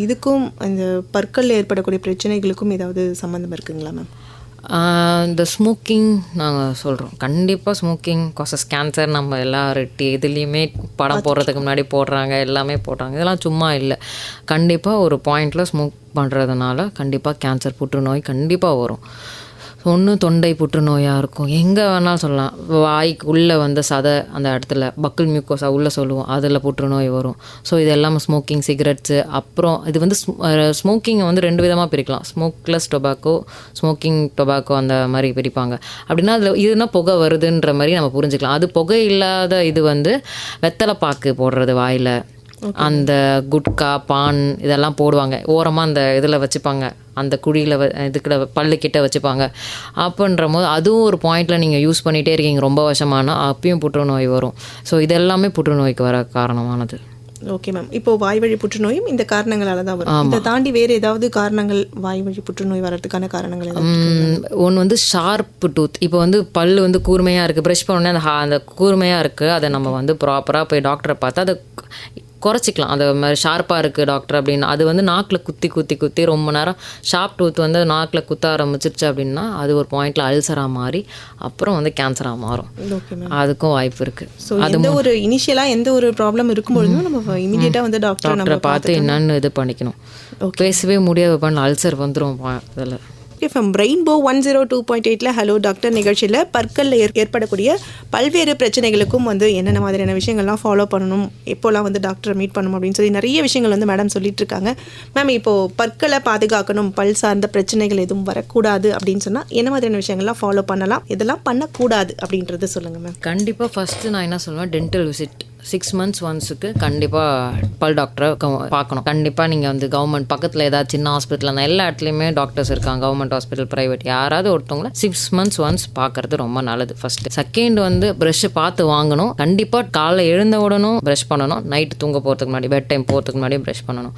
இதுக்கும் இந்த பற்களில் ஏற்படக்கூடிய பிரச்சனைகளுக்கும் ஏதாவது சம்மந்தம் இருக்குங்களா மேம்? இந்த ஸ்மோக்கிங் நாங்கள் சொல்கிறோம், கண்டிப்பாக ஸ்மோக்கிங் காசஸ் கேன்சர். நம்ம எல்லார்ட்டி இதுலேயுமே படம் போடுறதுக்கு முன்னாடி போடுறாங்க, எல்லாமே போடுறாங்க. இதெல்லாம் சும்மா இல்லை. கண்டிப்பாக ஒரு பாயிண்டில் ஸ்மோக் பண்ணுறதுனால கண்டிப்பாக கேன்சர், புற்றுநோய் கண்டிப்பாக வரும். ஒன்று தொண்டை புற்றுநோயாக இருக்கும், எங்கே வேணாலும் சொல்லலாம். வாய்க்கு உள்ளே வந்து சதை அந்த இடத்துல பக்கிள் மியூக்கோசா உள்ளே சொல்லுவோம், அதில் புற்றுநோய் வரும். ஸோ இது எல்லாமே ஸ்மோக்கிங், சிகரெட்ஸு. அப்புறம் இது வந்து ஸ்மோக்கிங்கை வந்து 2 விதமாக பிரிக்கலாம். ஸ்மோக்லெஸ் டொபாக்கோ, ஸ்மோக்கிங் டொபாக்கோ அந்த மாதிரி பிரிப்பாங்க. அப்படின்னா அதில் இதுனா புகை வருதுன்ற மாதிரி நம்ம புரிஞ்சுக்கலாம். அது புகை இல்லாத இது வந்து வெத்தலை பாக்கு போடுறது வாயில், அந்த குட்கா பான் இதெல்லாம் போடுவாங்க, ஓரமாக அந்த இதில் வச்சுப்பாங்க, அந்த குழியில் இதுக்கிட்ட பல்லுக்கிட்ட வச்சுப்பாங்க. அப்படின்ற போது அதுவும் ஒரு பாயிண்டில் நீங்கள் யூஸ் பண்ணிகிட்டே இருக்கீங்க ரொம்ப வருஷமானா அப்பயும் புற்றுநோய் வரும். ஸோ இதெல்லாமே புற்றுநோய்க்கு வர காரணமானது. Okay ma'am. இப்போது வாய்வழி புற்றுநோயும் இந்த காரணங்களால தான் வரும். இதை தாண்டி வேறு ஏதாவது காரணங்கள் வாய்வழி புற்றுநோய் வரதுக்கான காரணங்கள்? ஒன்று வந்து ஷார்ப் டூத். இப்போ வந்து பல் வந்து கூர்மையாக இருக்குது, ப்ரஷ் பண்ணோடனே அந்த கூர்மையாக இருக்குது, அதை நம்ம வந்து ப்ராப்பராக போய் டாக்டரை பார்த்து அதை குறைச்சிக்கலாம். அந்த மாதிரி ஷார்ப்பாக இருக்குது டாக்டர் அப்படின்னா அது வந்து நாக்கில் குத்தி ரொம்ப நேரம் ஷார்ப் டூத் வந்து நாக்கில் குத்த ஆரம்பிச்சிருச்சு அப்படின்னா அது ஒரு பாயிண்டில் அல்சராக மாறி அப்புறம் வந்து கேன்சராக மாறும். அதுக்கும் வாய்ப்பு இருக்குது. ஸோ அது ஒரு இனிஷியலாக எந்த ஒரு ப்ராப்ளம் இருக்கும்பொழுதும் நம்ம இமீடியட்டாக வந்து டாக்டரை பார்த்து என்னன்னு இது பண்ணிக்கணும். பேசவே முடியாது பண்ண அல்சர் வந்துடும் அதில். எஃப்எம் ரெயின்போ 102.8 ஹலோ டாக்டர் நிகழ்ச்சியில் பற்களில் ஏற்படக்கூடிய பல்வேறு பிரச்சனைகளுக்கும் வந்து என்னென்ன மாதிரியான விஷயங்கள்லாம் ஃபாலோ பண்ணணும், எப்போல்லாம் வந்து டாக்டரை மீட் பண்ணணும் அப்படின்னு சொல்லி நிறைய விஷயங்கள் வந்து மேடம் சொல்லிட்டு இருக்காங்க. மேம், இப்போது பற்களை பாதுகாக்கணும், பல் சார்ந்த பிரச்சனைகள் எதுவும் வரக்கூடாது அப்படின்னு சொன்னால் என்ன மாதிரியான விஷயங்கள்லாம் ஃபாலோ பண்ணலாம், இதெல்லாம் பண்ணக்கூடாது அப்படின்றத சொல்லுங்கள் மேம். கண்டிப்பாக ஃபஸ்ட்டு நான் என்ன சொல்லுவேன், டென்டல் விசிட் 6 months ஒன்ஸுக்கு கண்டிப்பாக பல் டாக்டரை பார்க்கணும். கண்டிப்பாக நீங்கள் வந்து கவர்மெண்ட் பக்கத்தில் ஏதாவது சின்ன ஹாஸ்பிட்டல் அந்த எல்லா இடத்துலையுமே டாக்டர்ஸ் இருக்காங்க, கவர்மெண்ட் ஹாஸ்பிட்டல், ப்ரைவேட், யாராவது ஒருத்தவங்கள 6 months ஒன்ஸ் பார்க்கறது ரொம்ப நல்லது. ஃபஸ்ட்டு. செகண்ட் வந்து ப்ரஷ் பார்த்து வாங்கணும். கண்டிப்பாக காலைல எழுந்த உடனும் ப்ரஷ் பண்ணணும், நைட்டு தூங்க போகிறதுக்கு முன்னாடி, பெட் டைம் போகிறதுக்கு முன்னாடி ப்ரஷ் பண்ணணும்.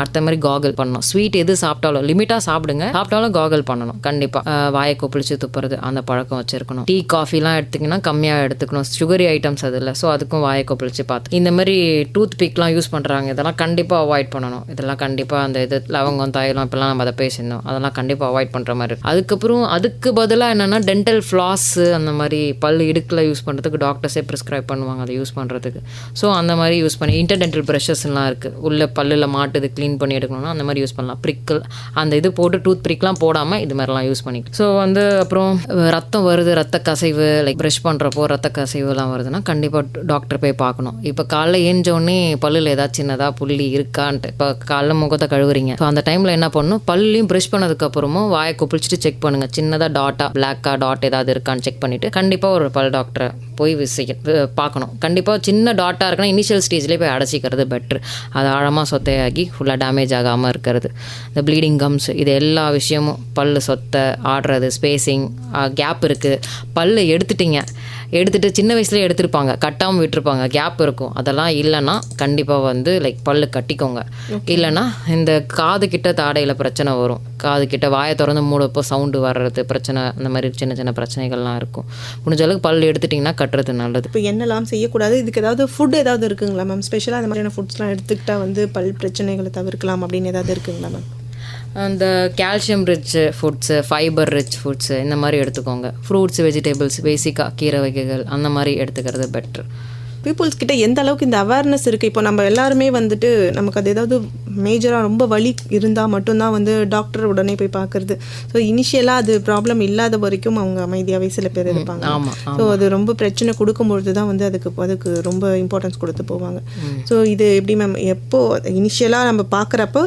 அடுத்த மாதிரி காகல் பண்ணணும். ஸ்வீட் எது சாப்பிட்டாலும் லிமிட்டாக சாப்பிடுங்க, சாப்பிட்டாலும் காகல் பண்ணணும். கண்டிப்பாக வாயை கொப்பளிச்சு துப்புறது அந்த பழக்கம் வச்சுருக்கணும். டீ காஃபிலாம் எடுத்திங்கன்னா கம்மியாக எடுத்துக்கணும், சுகரி ஐட்டம்ஸ் அது இல்லை. ஸோ அதுக்கும் வாயை கொப்பளிச்சு பார்த்து. இந்த மாதிரி டூத் பிக்லாம் யூஸ் பண்ணுறாங்க, இதெல்லாம் கண்டிப்பாக அவாய்ட் பண்ணணும். இதெல்லாம் கண்டிப்பாக அந்த இது லவங்கம் தைலம் இப்பெல்லாம் நம்ம அதை பேசியிருந்தோம், அதெல்லாம் கண்டிப்பாக அவாய்ட் பண்ணுற மாதிரி. அதுக்கப்புறம் அதுக்கு பதிலாக என்னென்னா டென்டல் ஃப்ளாஸு அந்த மாதிரி பல் இடுக்கில் யூஸ் பண்ணுறதுக்கு டாக்டர்ஸே ப்ரிஸ்கிரைப் பண்ணுவாங்க அதை யூஸ் பண்ணுறதுக்கு. ஸோ அந்த மாதிரி யூஸ் பண்ணி இன்டர்டென்டல் ப்ரஷஸ்லாம் இருக்குது, உள்ள பல்லில் மாட்டுது க்ளீன் பண்ணி எடுக்கணும்னா அந்த மாதிரி யூஸ் பண்ணலாம். ப்ரிக்கிள் அந்த இது போட்டு டூத் ப்ரிக்லாம் போடாமல் இது மாதிரிலாம் யூஸ் பண்ணிக்கலாம். ஸோ வந்து அப்புறம் ரத்தம் வருது, ரத்த கசைவு, லைக் ப்ரஷ் பண்ணுறப்போ ரத்த கசைவுலாம் வருதுன்னா கண்டிப்பாக டாக்டர் போய் பார்க்கணும். பார்க்கணும். இப்போ காலைல ஏஞ்சோடனே பல்லில் ஏதாச்சும் சின்னதாக புள்ளி இருக்கான்ட்டு இப்போ காலைல முகத்தை கழுவுறீங்க. ஸோ அந்த டைமில் என்ன பண்ணணும், பல்லையும் ப்ரஷ் பண்ணதுக்கப்புறமும் வாயை கொப்பிளிச்சிட்டு செக் பண்ணுங்கள். சின்னதாக டாட்டா பிளாக்காக டாட் ஏதாவது இருக்கான்னு செக் பண்ணிவிட்டு கண்டிப்பாக ஒரு பல் டாக்டரை போய் பார்க்கணும். கண்டிப்பாக சின்ன டாட்டாக இருக்குன்னா இனிஷியல் ஸ்டேஜ்லேயே போய் அடைச்சிக்கிறது பெட்ரு. அது ஆழமாக சொத்தையாகி ஃபுல்லாக டேமேஜ் ஆகாமல் இருக்கிறது. இந்த ப்ளீடிங் கம்ஸ் இது எல்லா விஷயமும் பல் சொத்தை ஆடுறது, ஸ்பேஸிங், கேப் இருக்குது. பல் எடுத்துகிட்டு சின்ன வயசுலேயே எடுத்திருப்பாங்க, கட்டாமல் விட்டுருப்பாங்க, கேப் இருக்கும். அதெல்லாம் இல்லைன்னா கண்டிப்பாக வந்து லைக் பல் கட்டிக்கோங்க. இல்லைன்னா இந்த காது கிட்ட தாடையில் பிரச்சனை வரும். காது கிட்ட வாயை திறந்து மூடப்போ சவுண்டு வர்றது பிரச்சனை, அந்த மாதிரி சின்ன சின்ன பிரச்சனைகள்லாம் இருக்கும். முடிஞ்ச அளவுக்கு பல் எடுத்துட்டிங்கன்னா கட்டுறது நல்லது. இப்போ என்னெல்லாம் செய்யக்கூடாது, இதுக்கு ஏதாவது ஃபுட் ஏதாவது இருக்குங்களா மேம்? ஸ்பெஷலாக அந்த மாதிரியான ஃபுட்ஸ்லாம் எடுத்துக்கிட்டால் வந்து பல் பிரச்சனைகளை தவிர்க்கலாம் அப்படின்னு ஏதாவது இருக்குங்களா மேம்? அந்த calcium rich foods, fibre rich foods இந்த மாதிரி எடுத்துக்கோங்க. ஃப்ரூட்ஸ், வெஜிடபிள்ஸ், பேசிக்காக கீரை வகைகள் அந்த மாதிரி எடுத்துக்கிறது பெட்ரு. பீப்புள்ஸ் கிட்ட எந்த அளவுக்கு இந்த அவேர்னஸ் இருக்குது? இப்போ நம்ம எல்லாருமே வந்துட்டு நமக்கு அது ஏதாவது மேஜராக ரொம்ப வலி இருந்தால் மட்டும்தான் வந்து டாக்டர் உடனே போய் பார்க்குறது. ஸோ இனிஷியலாக அது ப்ராப்ளம் இல்லாத வரைக்கும் அவங்க அமைதியாகவே சில பேர் இருப்பாங்க. ஸோ அது ரொம்ப பிரச்சனை கொடுக்கும்பொழுது தான் வந்து அதுக்கு ரொம்ப இம்பார்ட்டன்ஸ் கொடுத்து போவாங்க. ஸோ இது எப்படி மேம், எப்போ இனிஷியலாக நம்ம பார்க்குறப்போ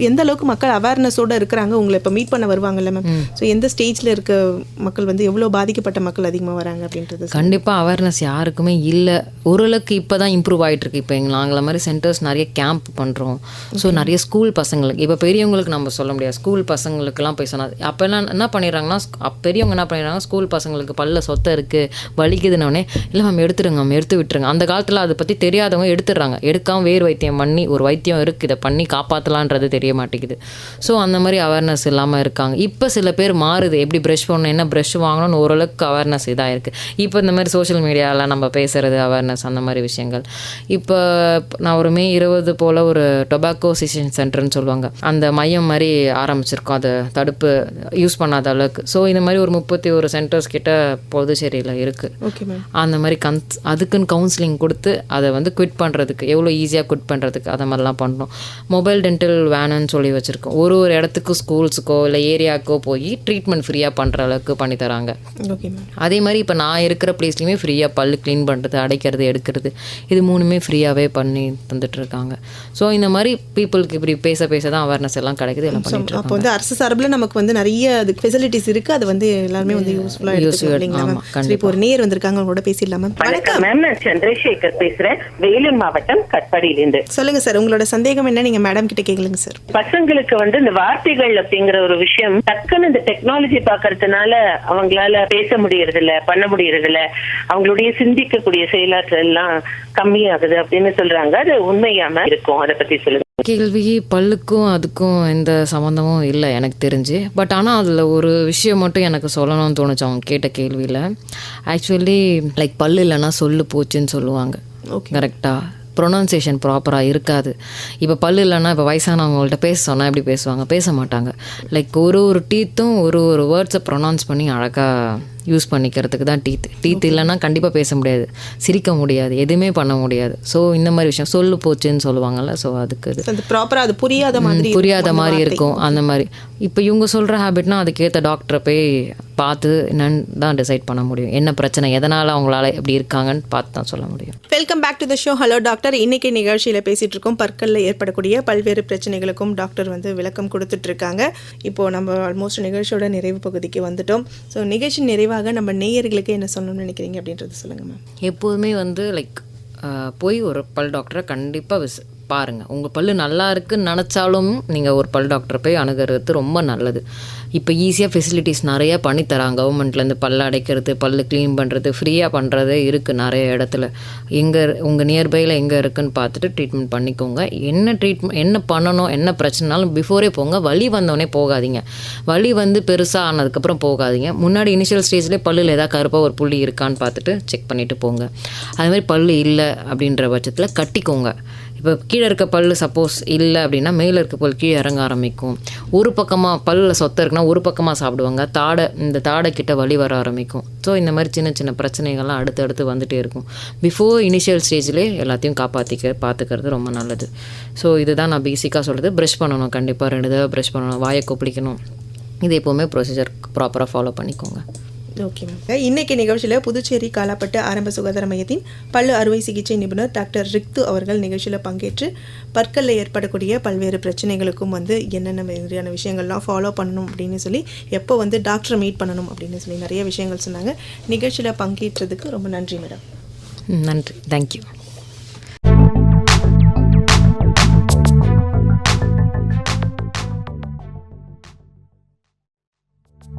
எந்த அளவுக்கு மக்கள் அவேர்னஸோடு இருக்கிறாங்க? உங்களை இப்போ மீட் பண்ண வருவாங்கல்ல மேம், ஸோ எந்த ஸ்டேஜில் இருக்க மக்கள் வந்து எவ்வளோ பாதிக்கப்பட்ட மக்கள் அதிகமாக வராங்க அப்படின்றது? கண்டிப்பாக அவேர்னஸ் யாருக்குமே இல்லை. ஓரளவுக்கு இப்போ தான் இம்ப்ரூவ் ஆகிட்டுருக்கு. இப்போ நாங்கள மாதிரி சென்டர்ஸ் நிறைய கேம்ப் பண்ணுறோம். ஸோ நிறைய ஸ்கூல் பசங்களுக்கு, இப்போ பெரியவங்களுக்கு நம்ம சொல்ல முடியாது, ஸ்கூல் பசங்களுக்கெல்லாம் போய் சொன்னால் அப்போல்லாம் என்ன பண்ணிடுறாங்கன்னா, பெரியவங்க என்ன பண்ணிடுறாங்க, ஸ்கூல் பசங்களுக்கு பல்ல சொத்தை இருக்குது வலிக்குதுன்னொடனே இல்லை மேம் எடுத்துருங்க மேம், எடுத்து விட்டுருங்க. அந்த காலத்தில் அதை பற்றி தெரியாதவங்க எடுத்துடுறாங்க. எடுக்காமல் வேறு வைத்தியம் பண்ணி ஒரு வைத்தியம் இருக்குது இதை பண்ணி காப்பாற்றலான்றது தெரிய மாட்டேங்குது. ஸோ அந்த மாதிரி அவேர்னஸ் இல்லாமல் இருக்காங்க. இப்போ சில பேர் மாறுது, எப்படி ப்ரஷ் பண்ணணும், என்ன ப்ரஷ் வாங்கணும்னு ஓரளவுக்கு அவேர்னஸ் இதாக இருக்குது. இப்போ இந்த மாதிரி சோஷியல் மீடியாவில் நம்ம பேசுகிறது அவேர்னஸ் அந்த மாதிரி விஷயங்கள். இப்போ நான் ஒரு May 20 போல் ஒரு டொபாக்கோ சிஷன் சென்டர்னு சொல்லுவாங்க, அந்த மையம் மாதிரி ஆரம்பிச்சிருக்கோம். அதை தடுப்பு யூஸ் பண்ணாத அளவுக்கு. ஸோ இந்த மாதிரி ஒரு 31 சென்டர்ஸ் கிட்ட புதுச்சேரியில் இருக்குது. Okay ma'am. அந்த மாதிரி அதுக்குன்னு கவுன்சிலிங் கொடுத்து அதை வந்து குவிட் பண்ணுறதுக்கு, எவ்வளோ ஈஸியாக குவிட் பண்ணுறதுக்கு அதை மாதிரிலாம் பண்ணணும். மொபைல் டென்டல் வேனுன்னு சொல்லி வச்சுருக்கோம். ஒரு இடத்துக்கு ஸ்கூல்ஸுக்கோ இல்லை ஏரியாவுக்கோ போய் ட்ரீட்மெண்ட் ஃப்ரீயாக பண்ணுற அளவுக்கு பண்ணி தராங்க. Okay ma'am. அதே மாதிரி இப்போ நான் இருக்கிற பிளேஸ்லையுமே ஃப்ரீயாக பல் க்ளீன் பண்ணுறது, அடைக்கிறது, எடுக்கிறது, இது 3மே ஃப்ரீயாகவே பண்ணி தந்துட்டுருக்காங்க. ஸோ இந்த மாதிரி பீப்புளுக்கு இப்படி பேச தான் அவேர்னஸ் எல்லாம் கிடைக்குது, எல்லாம் பண்ணிட்டு. அப்போ வந்து அரசு சார்பில் நமக்கு வந்து நிறைய அதுக்கு ஃபெசிலிட்டிஸ் இருக்குது. அது வந்து எல்லாருமே வந்து யூஸ்ஃபுல்லாக எடுத்துக்கலாம். இப்போ ஒரு நேர் வந்திருக்காங்க, அவங்களோட பேசிடலாம் மேம். வணக்கம் மேம், நான் சந்திரசேகர் பேசுறேன், வேலூர் மாவட்டம் கட்பாடியிலிருந்து. சொல்லுங்க சார், உங்களோட சந்தேகம் என்ன, நீங்க மேடம் கிட்ட கேளுங்க சார். பசங்களுக்கு வந்து இந்த வார்த்தைகள் அப்படிங்கிற ஒரு விஷயம் டக்குன்னு இந்த டெக்னாலஜி பாக்குறதுனால அவங்களால பேச முடியறது இல்ல, பண்ண முடியறது இல்ல, அவங்களுடைய சிந்திக்கக்கூடிய செயலாற்றல் எல்லாம் கம்மியாகுது அப்படின்னு சொல்றாங்க. அது உண்மையாம இருக்கும், அதை பத்தி சொல்லுங்க. கேள்வி பல்லுக்கும் அதுக்கும் எந்த சம்மந்தமும் இல்லை எனக்கு தெரிஞ்சு. பட் ஆனால் அதில் ஒரு விஷயம் மட்டும் எனக்கு சொல்லணும்னு தோணுச்சு அவங்க கேட்ட கேள்வியில். ஆக்சுவலி லைக் பல்லு இல்லைன்னா சொல்லு போச்சுன்னு சொல்லுவாங்க. கரெக்டாக ப்ரொனன்சியேஷன் ப்ராப்பராக இருக்காது. இப்போ பல்லு இல்லைன்னா இப்போ வயசானவங்கள்ட்ட பேச சொன்னால் எப்படி பேசுவாங்க, பேச மாட்டாங்க. லைக் ஒரு டீத்தும் ஒரு வேர்ட்ஸை ப்ரொனவுன்ஸ் பண்ணி அழகாக யூஸ் பண்ணிக்கிறதுக்கு தான் டீத் இல்லைன்னா கண்டிப்பாக பேச முடியாது, சிரிக்க முடியாது, எதுவுமே பண்ண முடியாது. ஸோ இந்த மாதிரி விஷயம் சொல்லு போச்சுன்னு சொல்லுவாங்கள்ல, ஸோ அதுக்கு ப்ராப்பராக அது புரியாத மாதிரி இருக்கும். அந்த மாதிரி இப்போ இவங்க சொல்கிற ஹேபிட்னா அதுக்கேற்ற டாக்டரை போய் பார்த்து என்னன்னு தான் டிசைட் பண்ண முடியும், என்ன பிரச்சனை, எதனால் அவங்களால எப்படி இருக்காங்கன்னு பார்த்து தான் சொல்ல முடியும். Welcome back to the show. Hello doctor. இன்னைக்கு நிகழ்ச்சியில் பேசிகிட்டு இருக்கோம். பற்களில் ஏற்படக்கூடிய பல்வேறு பிரச்சனைகளுக்கும் டாக்டர் வந்து விளக்கம் கொடுத்துட்ருக்காங்க. இப்போது நம்ம ஆல்மோஸ்ட் நிகழ்ச்சியோட நிறைவு பகுதிக்கு வந்துட்டோம். ஸோ நிகழ்ச்சி நிறைவாக நம்ம நேயர்களுக்கு என்ன சொல்லணும்னு நினைக்கிறீங்க அப்படின்றது சொல்லுங்கள் மேம். எப்போதுமே வந்து லைக் போய் ஒரு பல் டாக்டரை கண்டிப்பாக பாருங்கள். உங்கள் பல் நல்லா இருக்குன்னு நினச்சாலும் நீங்கள் ஒரு பல் டாக்டரை போய் அணுகிறது ரொம்ப நல்லது. இப்போ ஈஸியாக ஃபெசிலிட்டிஸ் நிறையா பண்ணித்தராங்க கவர்மெண்ட்லேருந்து. பல் அடைக்கிறது, பல் க்ளீன் பண்ணுறது, ஃப்ரீயாக பண்ணுறதே இருக்குது நிறைய இடத்துல. உங்கள் நியர்பையில் எங்கே இருக்குதுன்னு பார்த்துட்டு ட்ரீட்மெண்ட் பண்ணிக்கோங்க. என்ன பண்ணணும், என்ன பிரச்சனைனாலும் பிஃபோரே போங்க. வலி வந்தோடனே போகாதீங்க. வலி வந்து பெருசாக ஆனதுக்கப்புறம் போகாதீங்க. முன்னாடி இனிஷியல் ஸ்டேஜ்லேயே பல்லில் ஏதாவது கருப்பாக ஒரு புள்ளி இருக்கான்னு பார்த்துட்டு செக் பண்ணிவிட்டு போங்க. அதுமாதிரி பல் இல்லை அப்படின்ற பட்சத்தில் கட்டிக்கோங்க. இப்போ கீழே இருக்க பல் சப்போஸ் இல்லை அப்படின்னா மேலே இருக்க பல் கீழே இறங்க ஆரம்பிக்கும். ஒரு பக்கமாக பல்லில் சொத்தை இருக்குன்னா ஒரு பக்கமாக சாப்பிடுவாங்க, இந்த தாடை கிட்ட வலி வர ஆரம்பிக்கும். ஸோ இந்த மாதிரி சின்ன சின்ன பிரச்சனைகள்லாம் அடுத்து வந்துகிட்டே இருக்கும். பிஃபோர் இனிஷியல் ஸ்டேஜ்லேயே எல்லாத்தையும் பார்த்துக்கிறது ரொம்ப நல்லது. ஸோ இதுதான் நான் பேசிக்காக சொல்கிறது. ப்ரஷ் பண்ணணும், கண்டிப்பாக 2 தடவை ப்ரஷ் பண்ணணும், வாயை கொப்பளிக்கணும். இது எப்போவுமே ப்ரொசீஜர் ப்ராப்பராக ஃபாலோ பண்ணிக்கோங்க. Okay ma'am. இன்னைக்கு நிகழ்ச்சியில் புதுச்சேரி காலாப்பட்டு ஆரம்ப சுகாதார மையத்தின் பல்லு அறுவை சிகிச்சை நிபுணர் டாக்டர் ரித்து அவர்கள் நிகழ்ச்சியில் பங்கேற்று பற்களில் ஏற்படக்கூடிய பல்வேறு பிரச்சனைகளுக்கும் வந்து என்னென்ன மாதிரியான விஷயங்கள்லாம் ஃபாலோ பண்ணணும் அப்படின்னு சொல்லி, எப்போ வந்து டாக்டரை மீட் பண்ணணும் அப்படின்னு சொல்லி நிறைய விஷயங்கள் சொன்னாங்க. நிகழ்ச்சியில் பங்கேற்றதுக்கு ரொம்ப நன்றி மேடம். நன்றி, தேங்க்யூ.